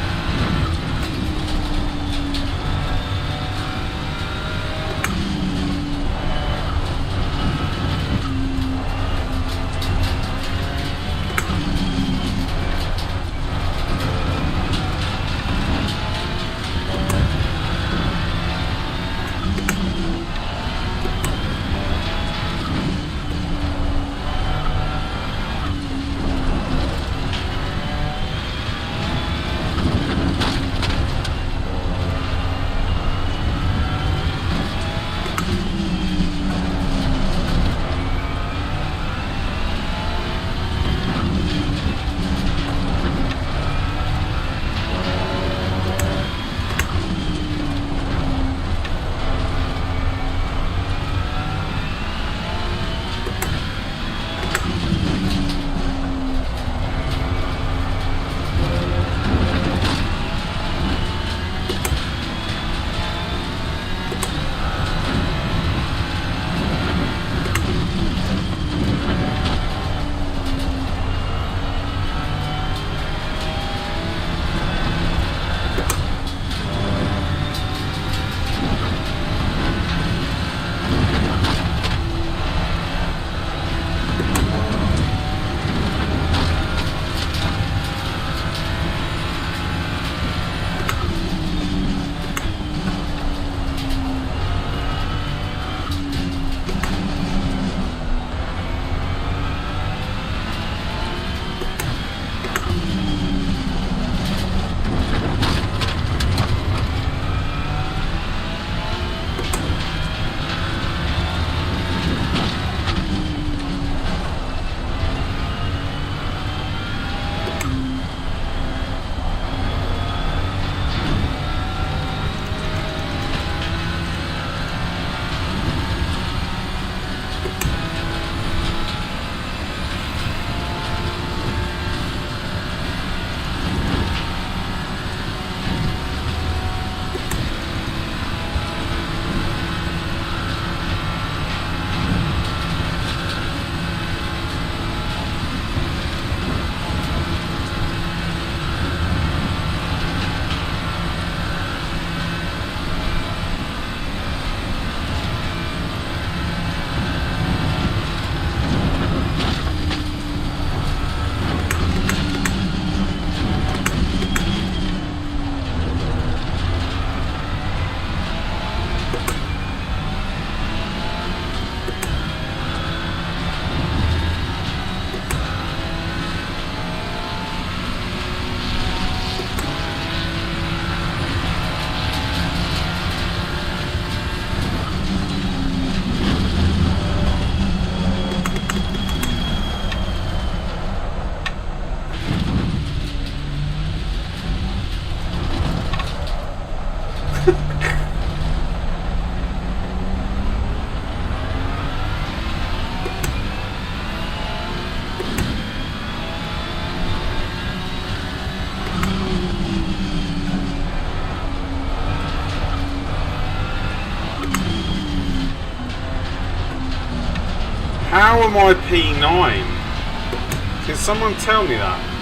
How am I P9? Can someone tell me that?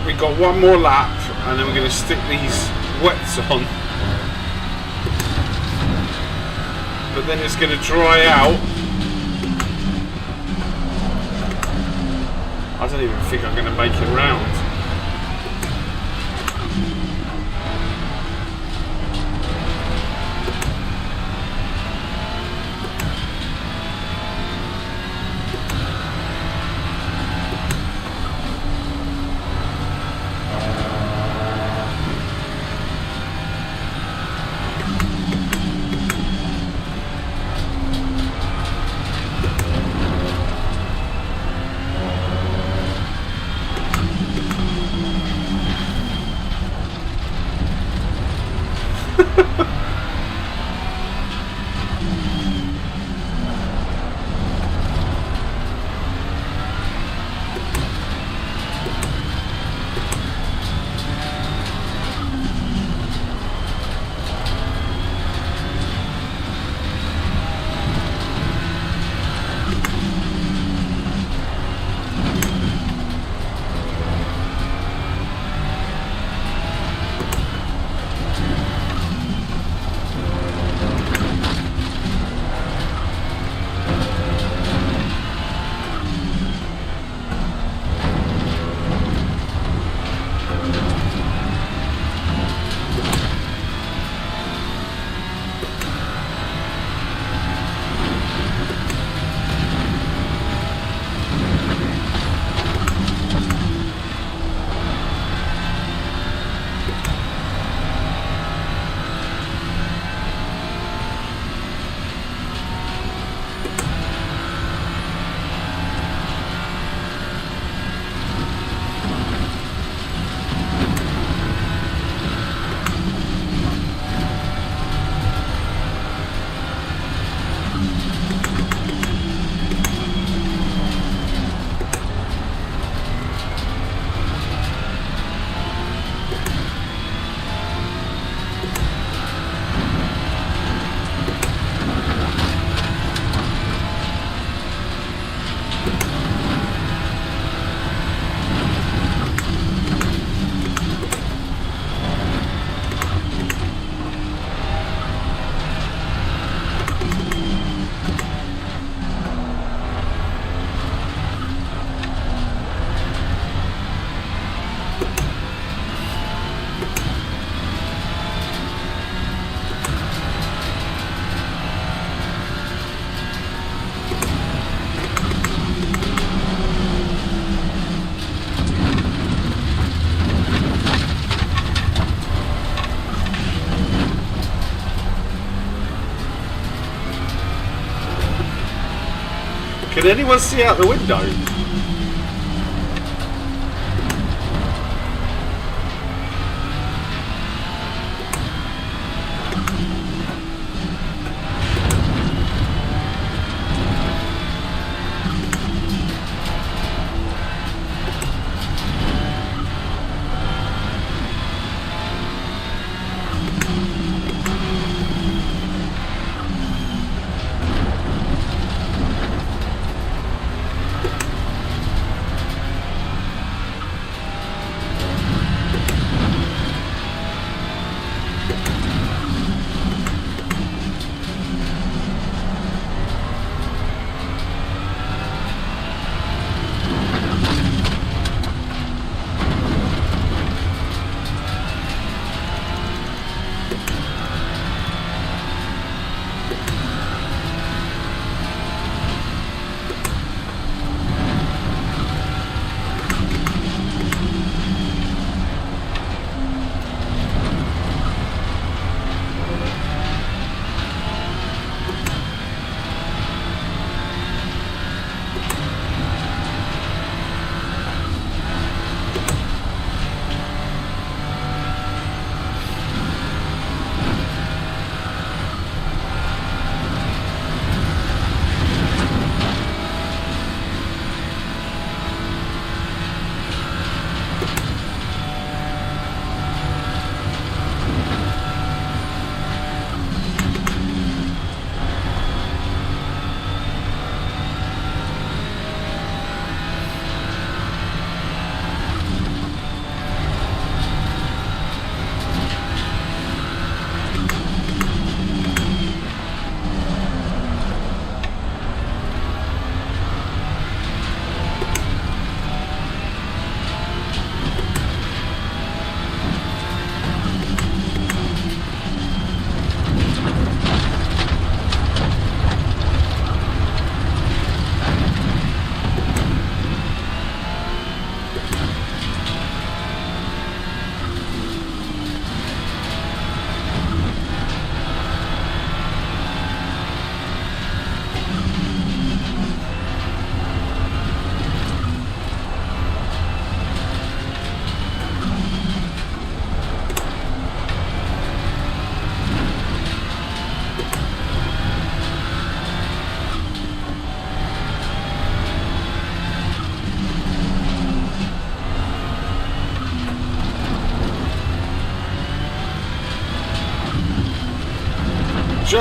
We got one more lap, and then we're going to stick these wets on. But then it's going to dry out. I don't even think I'm going to make it round. Can anyone see out the window?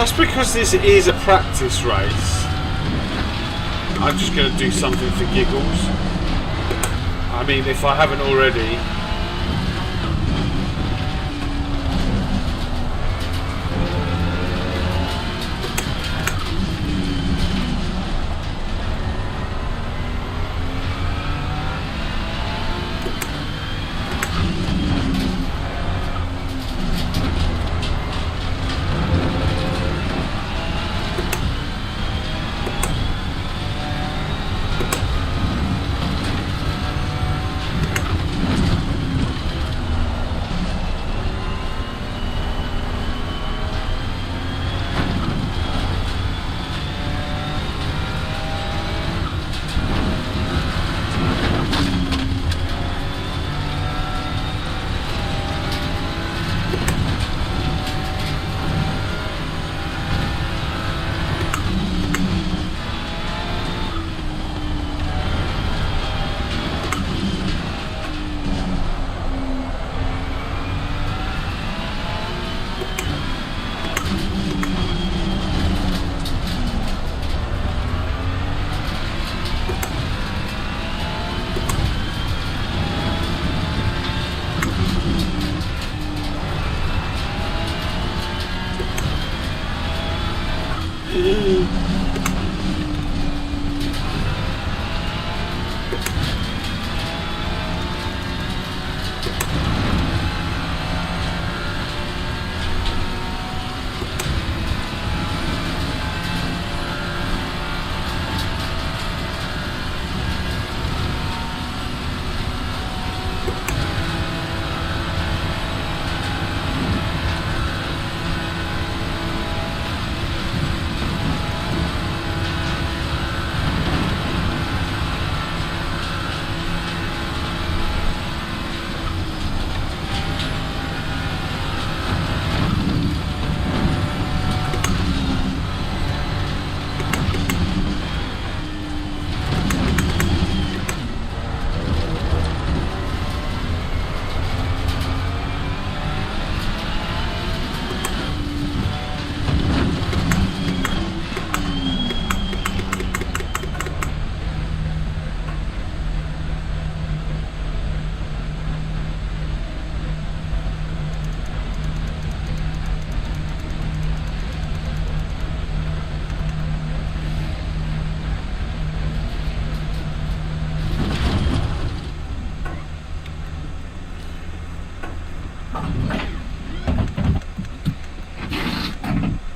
just because this is a practice race, I'm just going to do something for giggles. I mean, if I haven't already.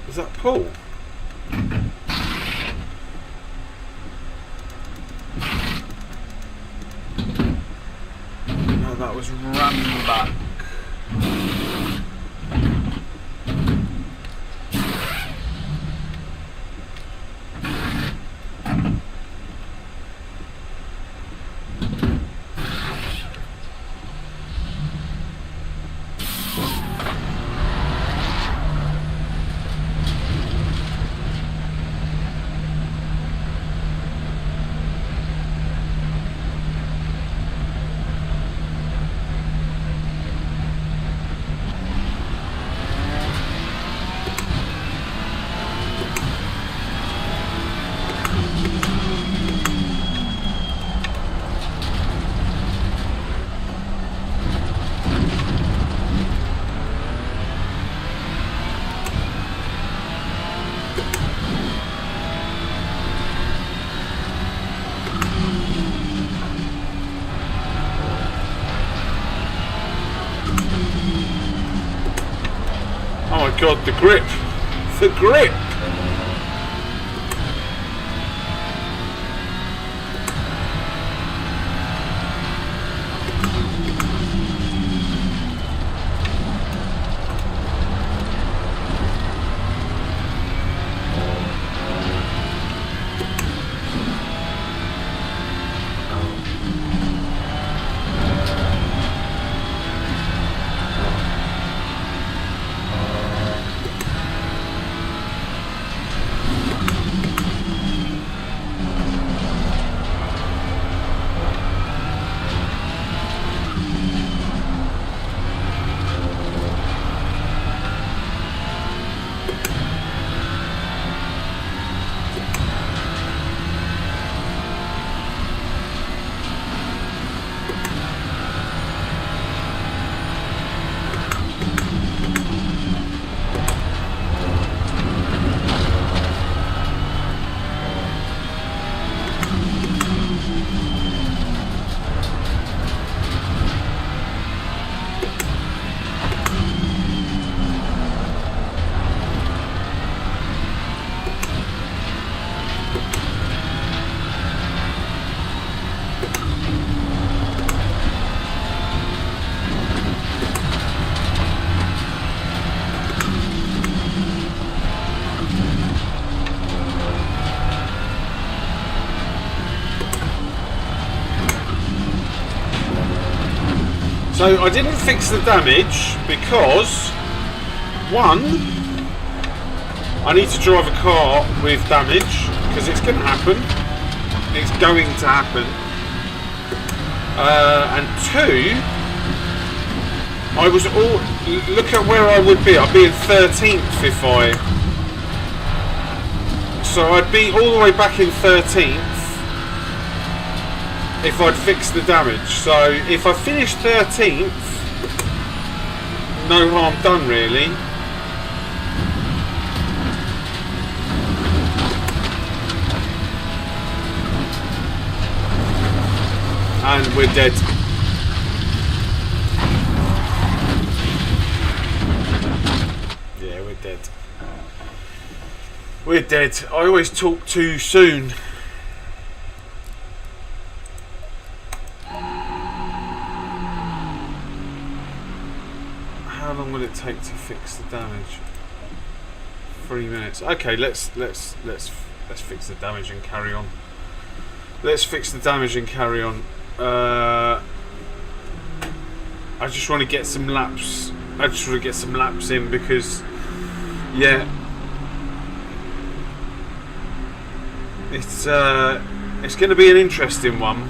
Is that Paul? No, that was Ramback. Oh my god, the grip! The grip! So I didn't fix the damage because, one, I need to drive a car with damage because it's going to happen. It's going to happen. And two, I was all, look at where I would be. I'd be in 13th if so I'd be all the way back in 13th if I'd fixed the damage. So if I finished 13th, no harm done really. And we're dead. Yeah, we're dead. We're dead. I always talk too soon. How long will it take to fix the damage? 3 minutes. Okay, let's fix the damage and carry on. Let's fix the damage and carry on. I just want to get some laps. I just want to get some laps in because, yeah, it's going to be an interesting one.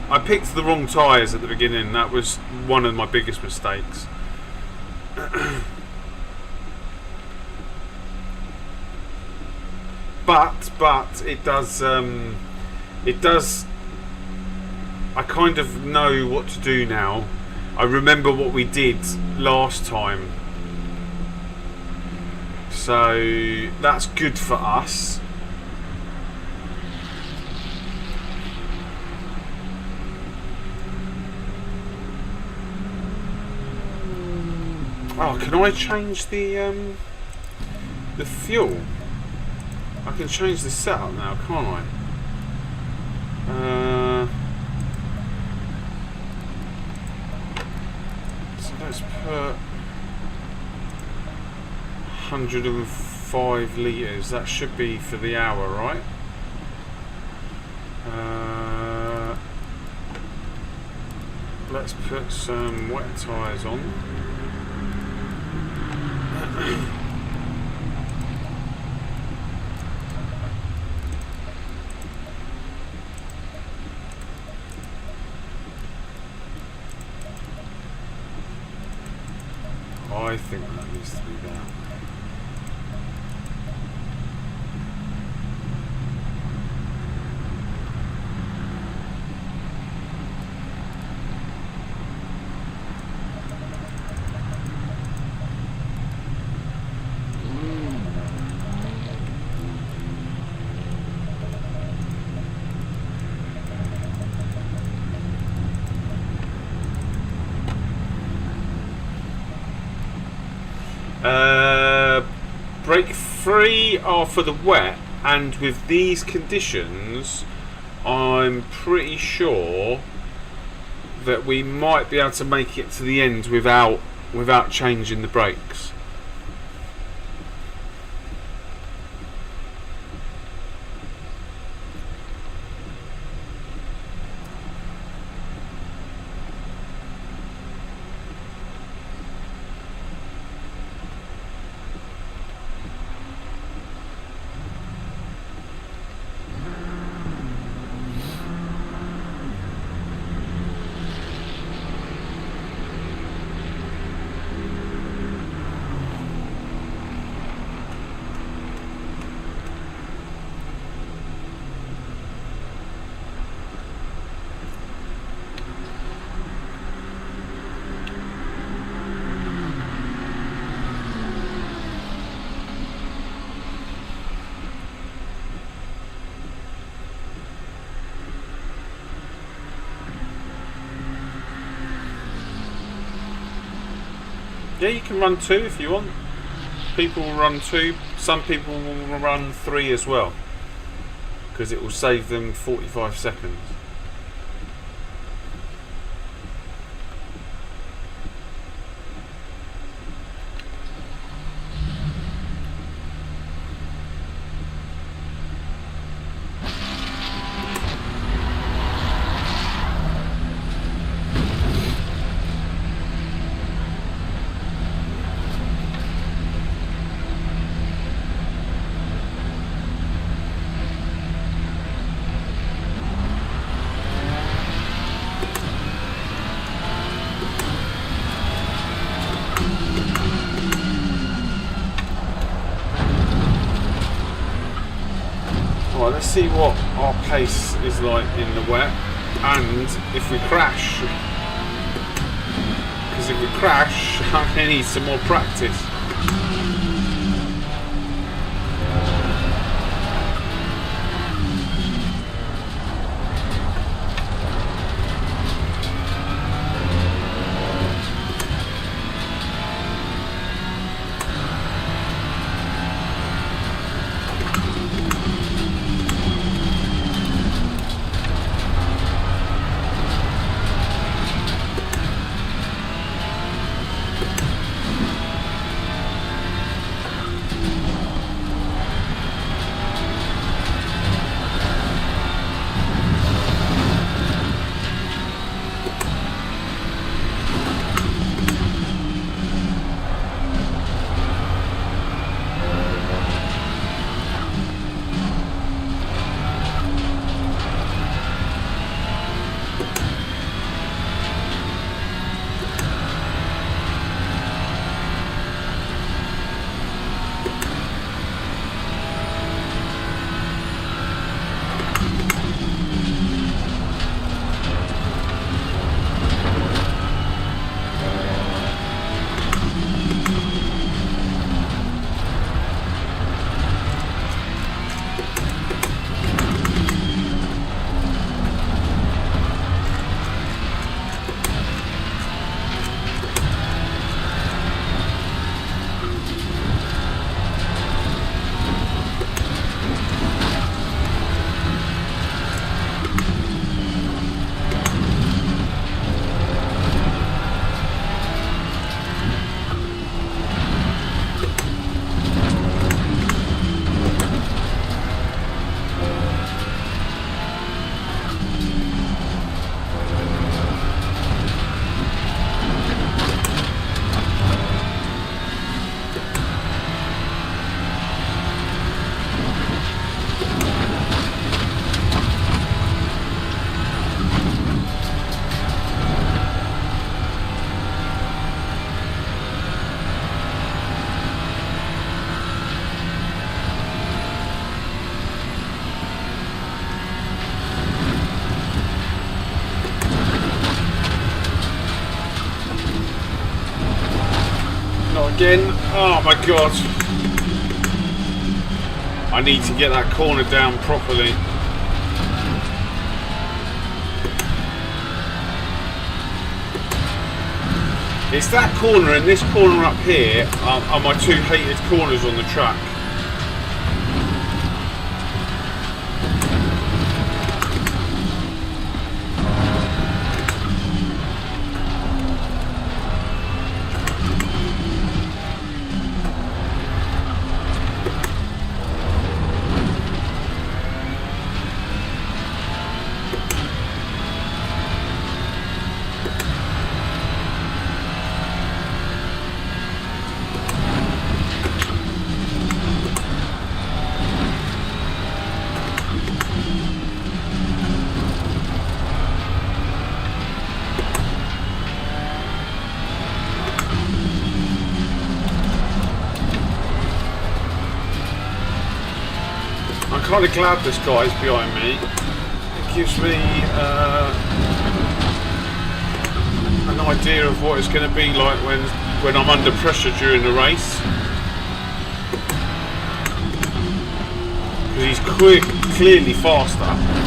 I picked the wrong tyres at the beginning. That was one of my biggest mistakes. But it does. I kind of know what to do now. I remember what we did last time, so that's good for us. Oh, can I change the fuel? I can change the setup now, can't I? So let's put 105 litres. That should be for the hour, right? Let's put some wet tyres on. I think that needs to be there. Brake free are for the wet, and with these conditions I'm pretty sure that we might be able to make it to the end without changing the brakes. Yeah, you can run 2 if you want. People will run 2. Some people will run 3 as well, because it will save them 45 seconds. let's see what our pace is like in the wet, and if we crash. Because if we crash, I'm going to need some more practice. Again, oh my god, I need to get that corner down properly. It's that corner and this corner up here are my two hated corners on the track. I'm kind of glad this guy's behind me. It gives me an idea of what it's going to be like when I'm under pressure during the race. Because he's clearly faster.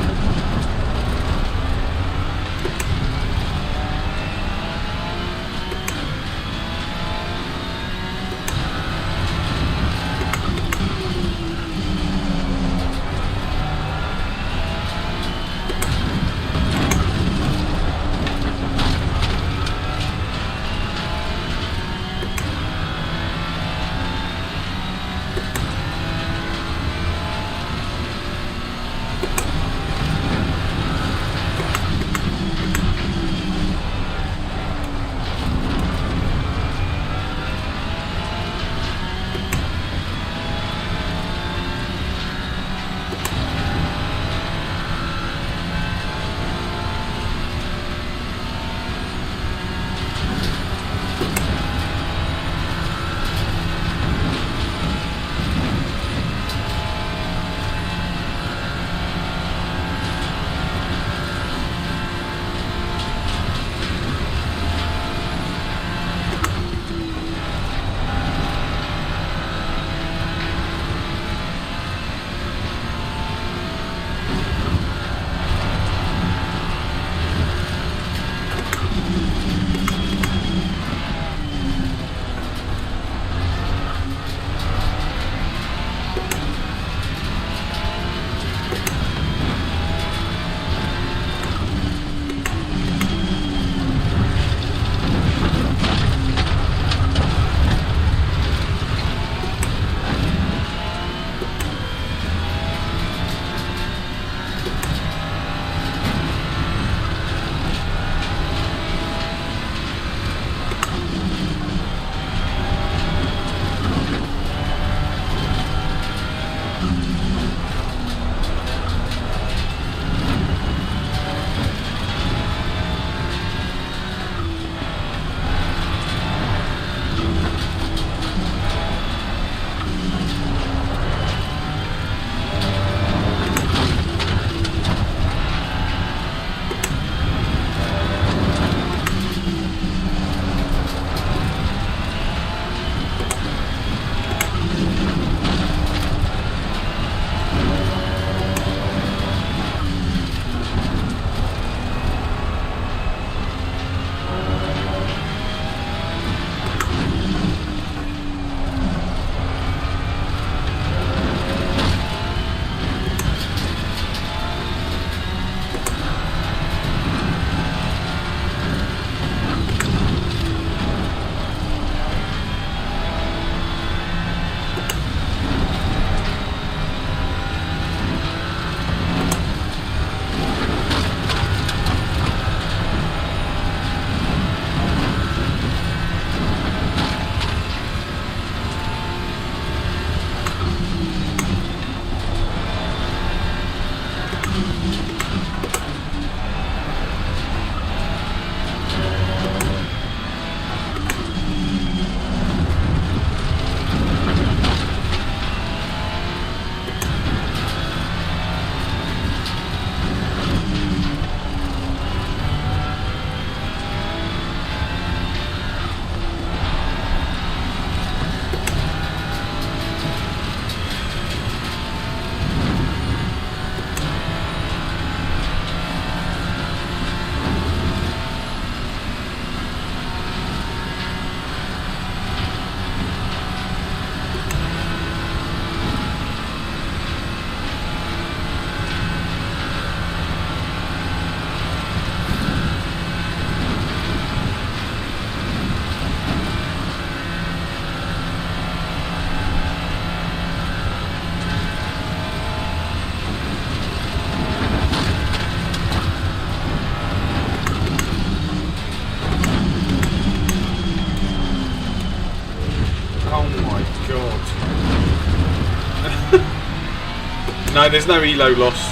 No, there's no elo loss.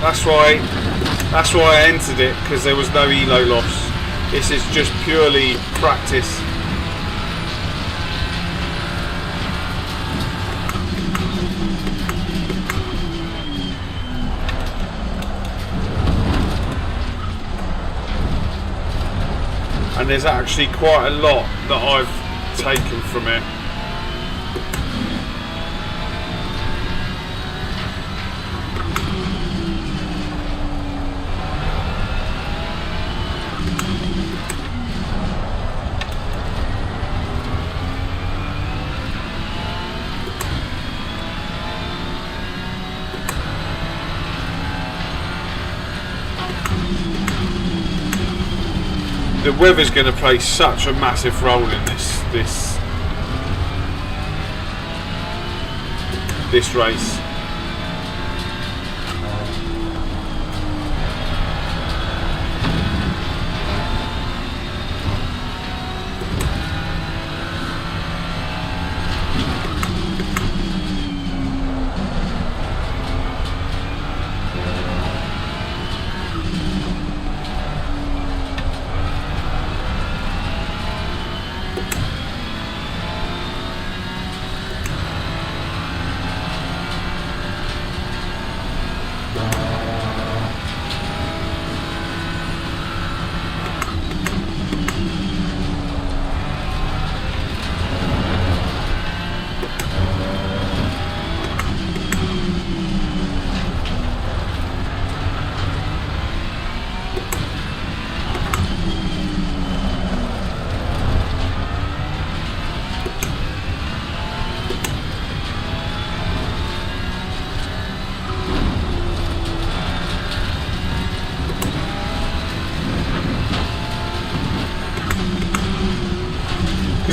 That's why I entered it, because there was no elo loss. This is just purely practice. And there's actually quite a lot that I've taken from it. The weather's going to play such a massive role in this race.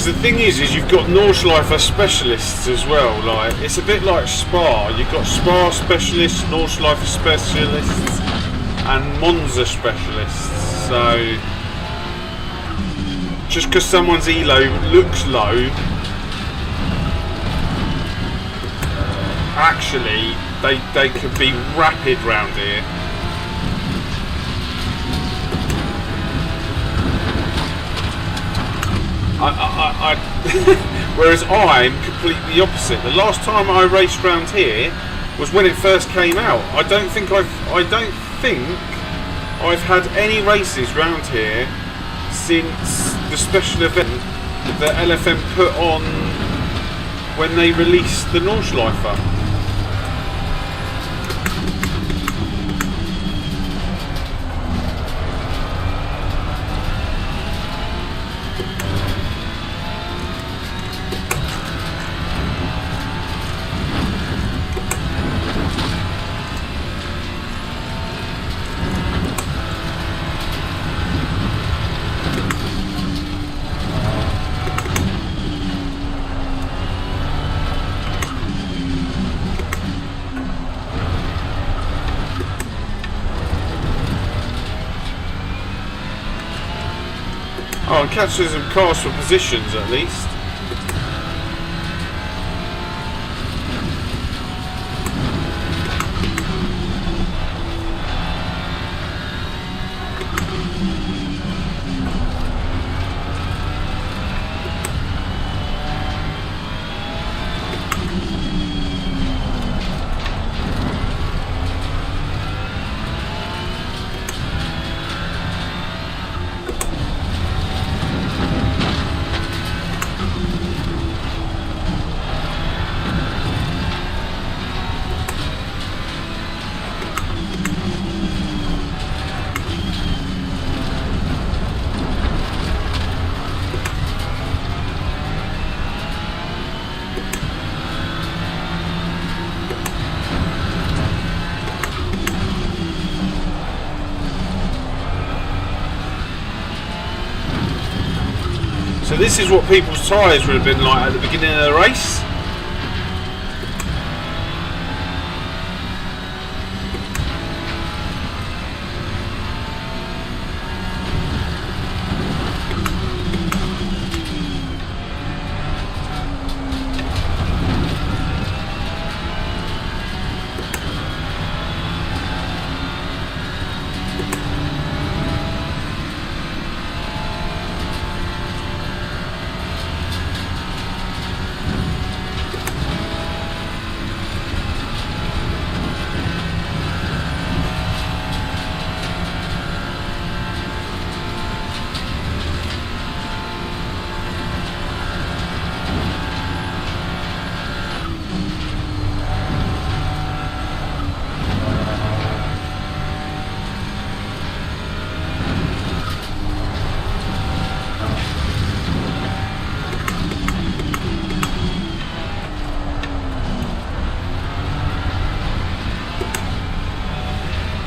The thing is you've got Nordschleife specialists as well. Like, it's a bit like Spa. You've got Spa specialists, Nordschleife specialists, and Monza specialists. So just because someone's elo looks low, actually they could be rapid round here. Whereas I'm completely opposite. The last time I raced round here was when it first came out. I don't think I've had any races round here since the special event that LFM put on when they released the Nordschleife. Oh, and catches some cars for positions at least. So this is what people's tyres would have been like at the beginning of the race.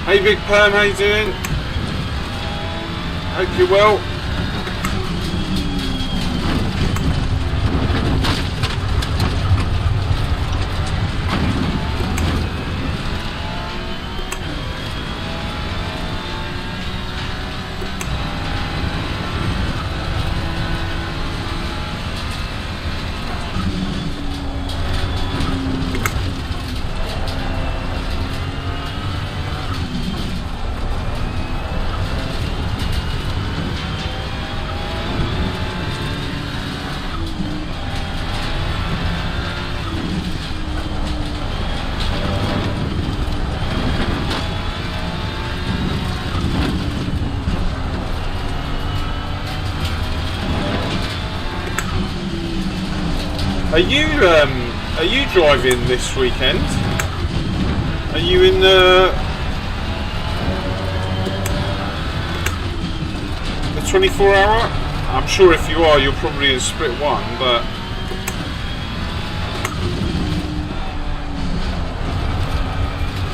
Hey Big Perm, how you doing? Hope you're well. Are you driving this weekend? Are you in the 24 hour? I'm sure if you are, you're probably in split 1, but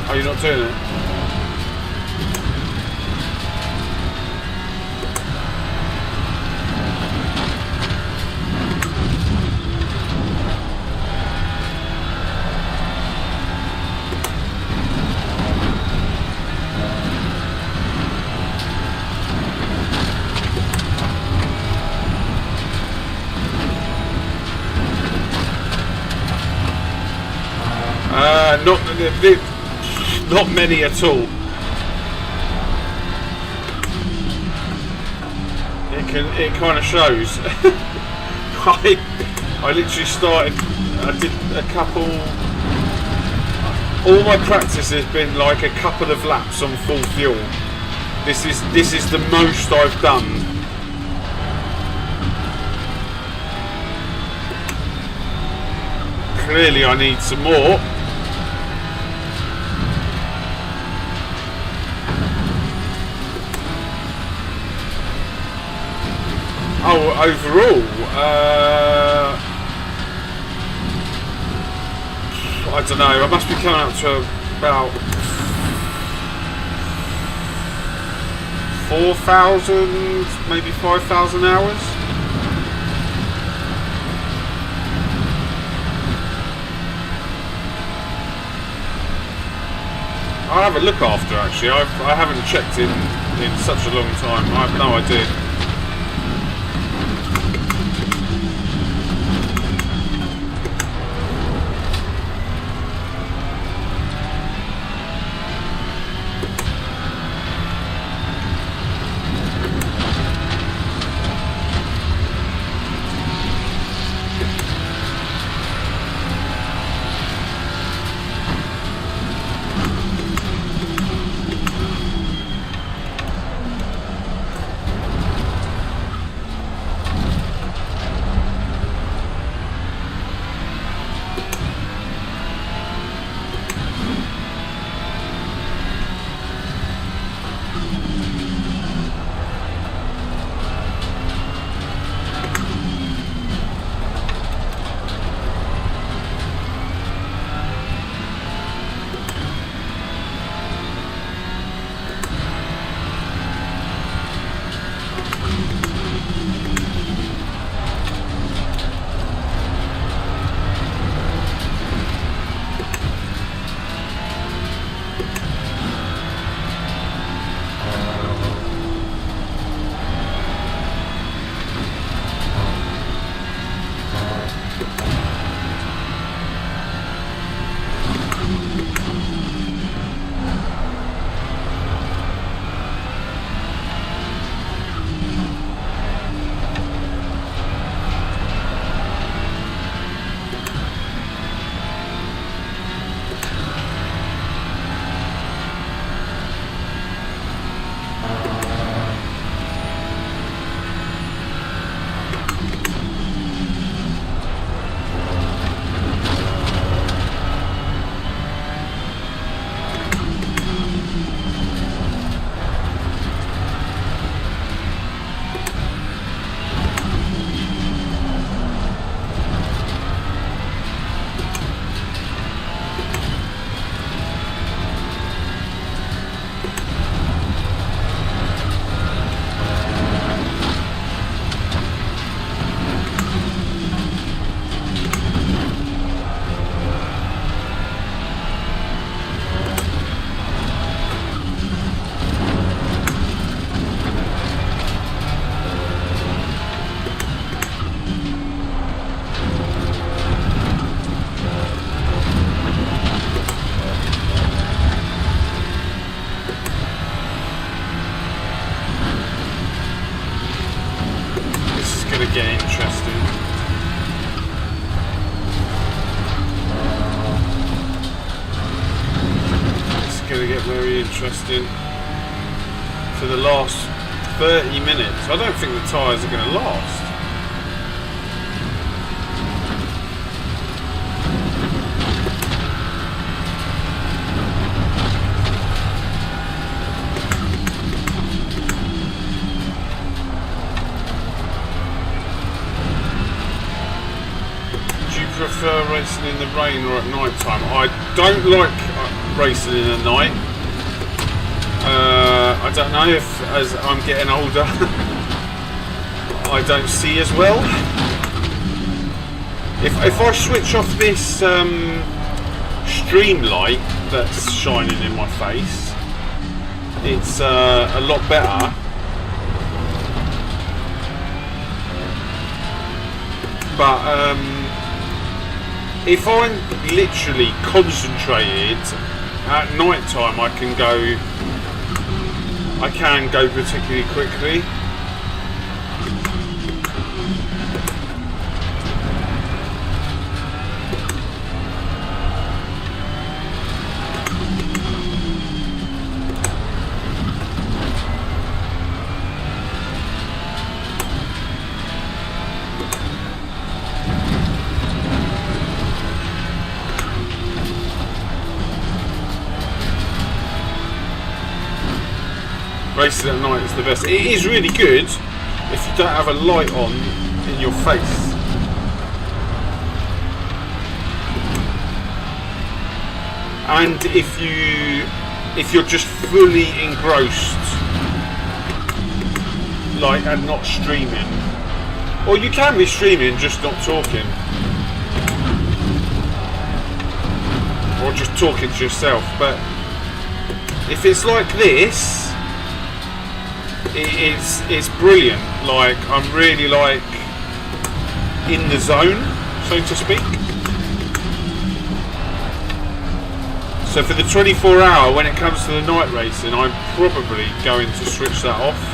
oh, you're not doing it? Not many at all. It kind of shows. I literally started. I did a couple. All my practice has been like a couple of laps on full fuel. This is the most I've done. Clearly, I need some more. Oh, overall, I don't know. I must be coming up to about 4,000, maybe 5,000 hours. I'll have a look after. Actually, I haven't checked in such a long time. I have no idea. going to get interesting. It's going to get very interesting for the last 30 minutes. I don't think the tyres are going to last. Prefer racing in the rain or at night time? I don't like racing in the night. I don't know if as I'm getting older I don't see as well. If I switch off this stream light that's shining in my face, it's a lot better. But if I'm literally concentrated at night time, I can go particularly quickly. Racing at night is the best. It is really good if you don't have a light on in your face. And if you're just fully engrossed, like, and not streaming, or you can be streaming just not talking, or just talking to yourself. But if it's like this, it's brilliant. Like, I'm really like in the zone, so to speak. So for the 24 hour, when it comes to the night racing, I'm probably going to switch that off.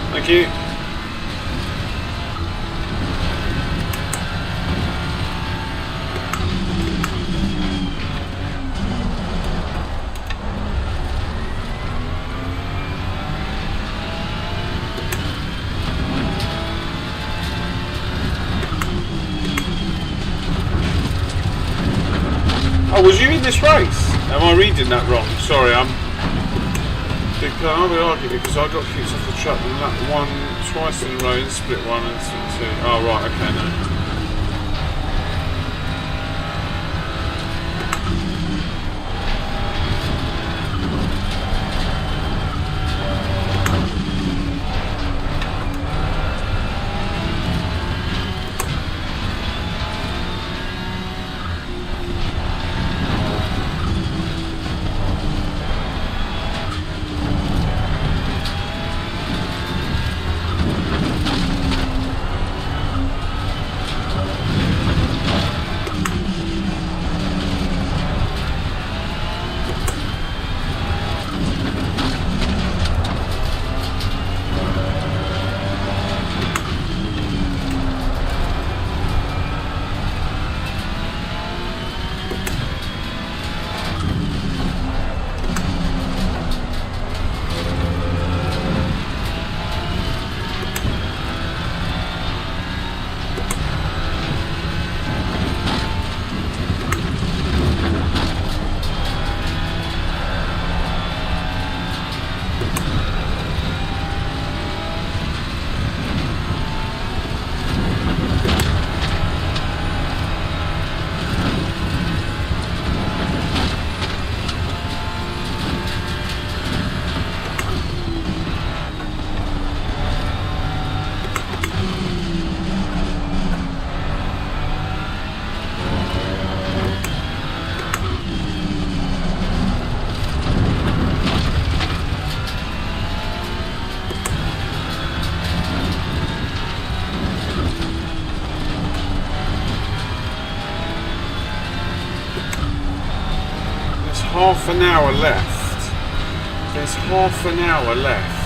Thank you. Oh, was you in this race? Am I reading that wrong? Sorry, I would argue because I got kicked off the track and that one twice in a row in split one and split two. Oh right, okay, no. half an hour left. There's half an hour left.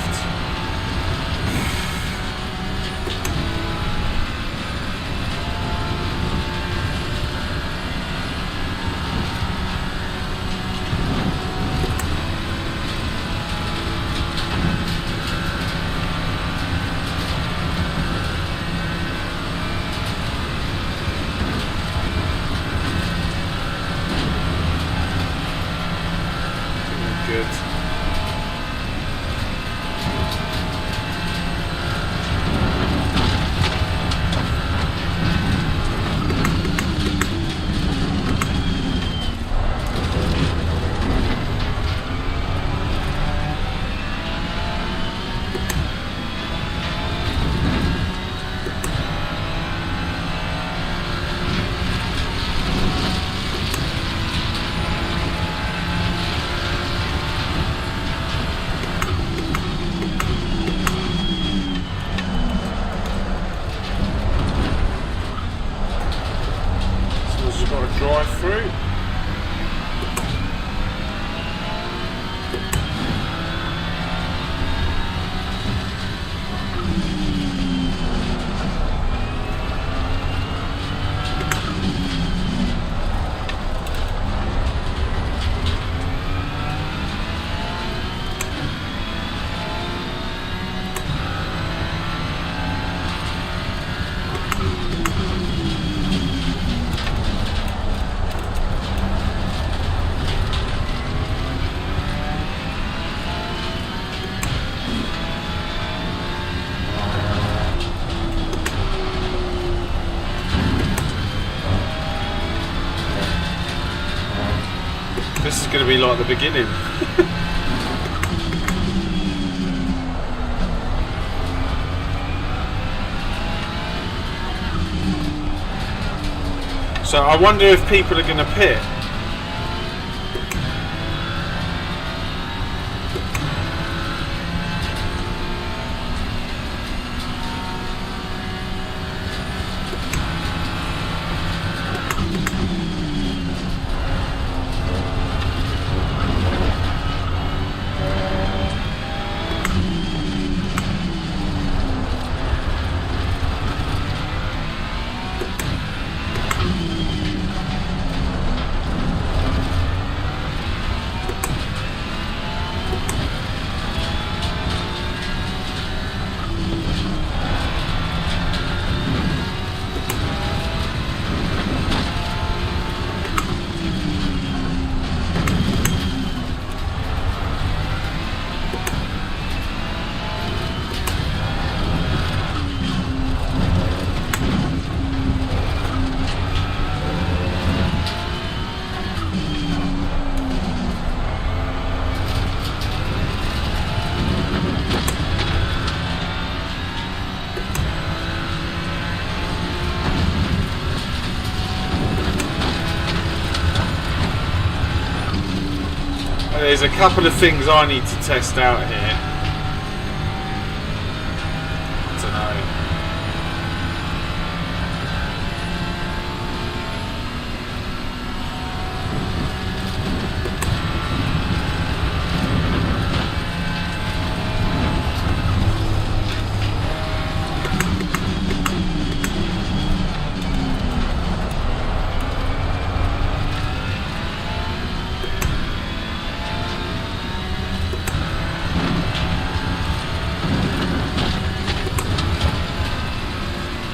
This is going to be like the beginning. So I wonder if people are going to pit. There's a couple of things I need to test out here. I don't know.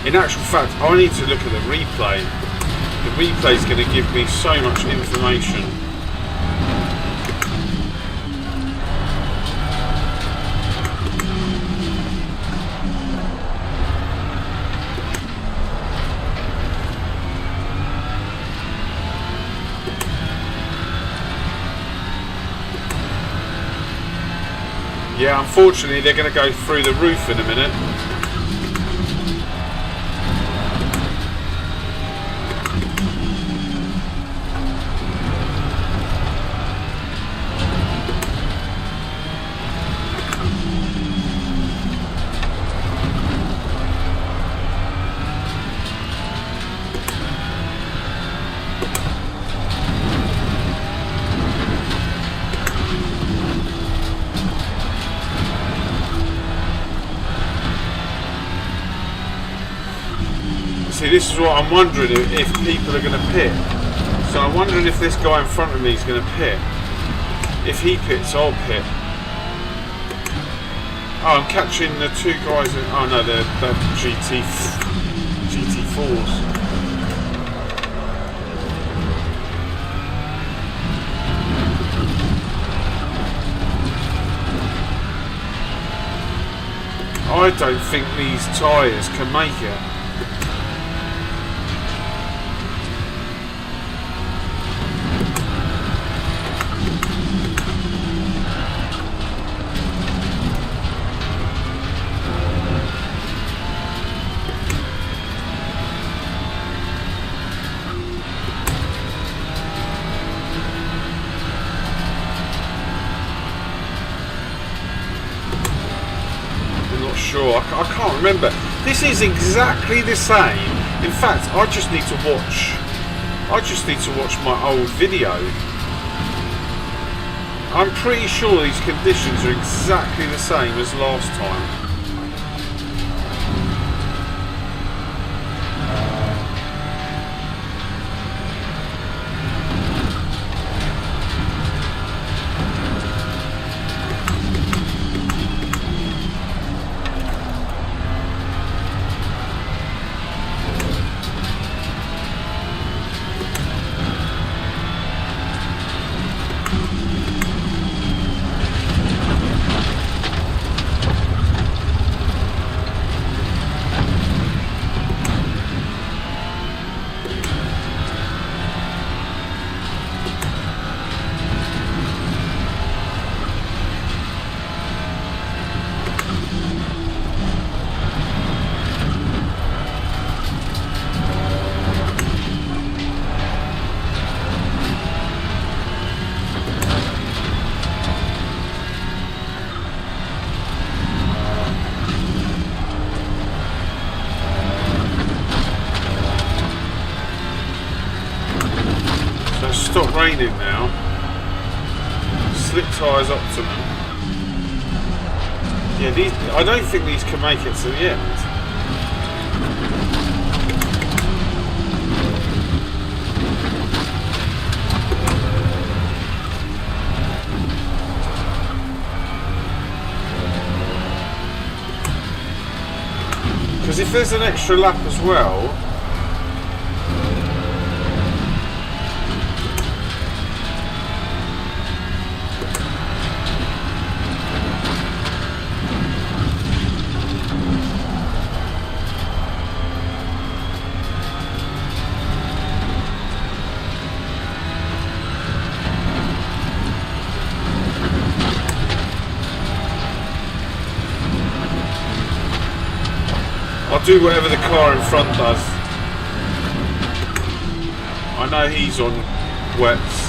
In actual fact, I need to look at the replay. The replay is going to give me so much information. Yeah, unfortunately, they're going to go through the roof in a minute. See, this is what I'm wondering if people are going to pit. So I'm wondering if this guy in front of me is going to pit. If he pits, I'll pit. Oh, I'm catching the two guys. Oh no, they're GT4s. I don't think these tyres can make it. Sure, I can't remember. This is exactly the same. In fact, I just need to watch my old video. I'm pretty sure these conditions are exactly the same as last time. Stop raining now. Slip tyres optimum. Yeah, these. I don't think these can make it to the end. Because if there's an extra lap as well. I'll do whatever the car in front does. I know he's on wets.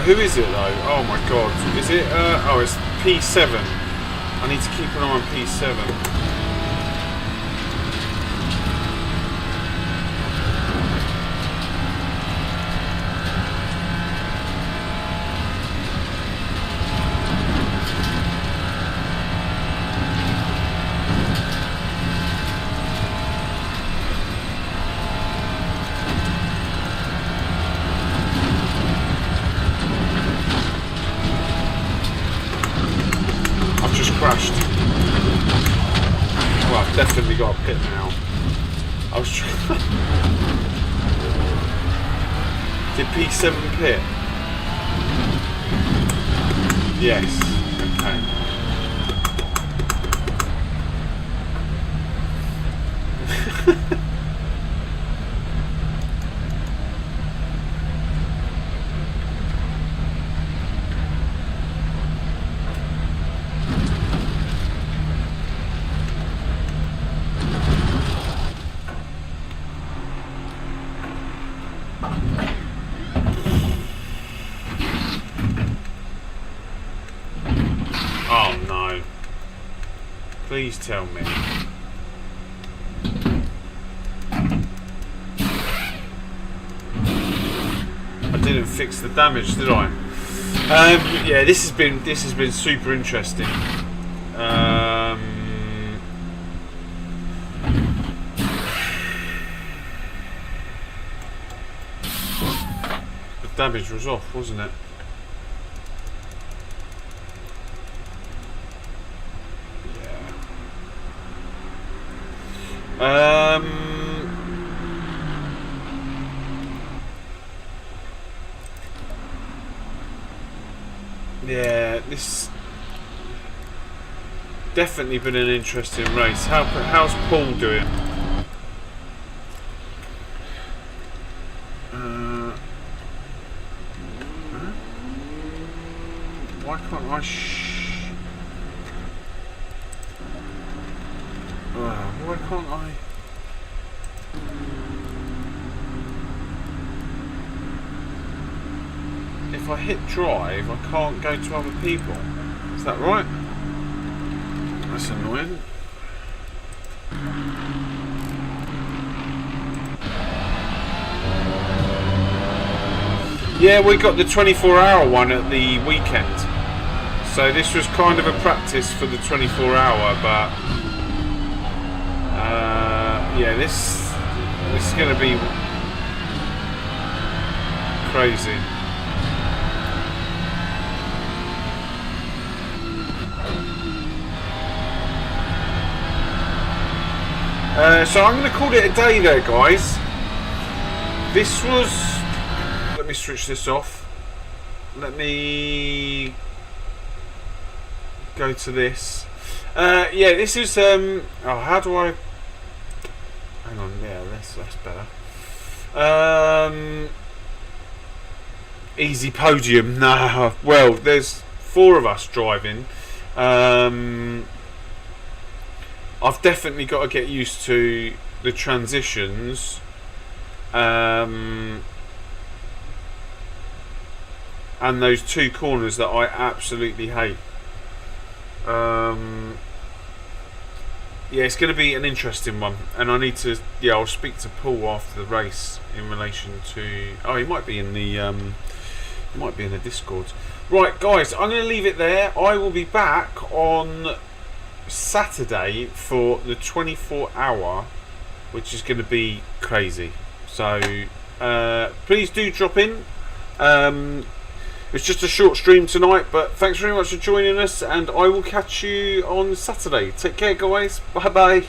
Who is it though? Oh my god. Is it? Oh, it's P7. I need to keep an eye on P7. Crashed. Well, I've definitely got a pit now. I was trying. Did P7 pit? Yes. Okay. Please tell me. I didn't fix the damage, did I? Yeah, this has been super interesting. The damage was off, wasn't it? Yeah. Yeah, this definitely been an interesting race. How's Paul doing? Why can't I why can't I? If I hit drive, I can't go to other people. Is that right? That's annoying. Yeah, we got the 24-hour one at the weekend. So this was kind of a practice for the 24-hour, but yeah, this is going to be crazy. So I'm going to call it a day there, guys. This was... Let me switch this off. Let me go to this. Yeah, this is... oh, how do I... Hang on, yeah, that's better. Easy podium. Nah, well, there's 4 of us driving. I've definitely got to get used to the transitions, and those 2 corners that I absolutely hate. Yeah, it's going to be an interesting one, and I need to. Yeah, I'll speak to Paul after the race in relation to. Oh, he might be in the. He might be in the Discord. Right, guys, I'm going to leave it there. I will be back on Saturday for the 24-hour, which is going to be crazy. So please do drop in. It's just a short stream tonight, but thanks very much for joining us, and I will catch you on Saturday. Take care, guys. Bye bye.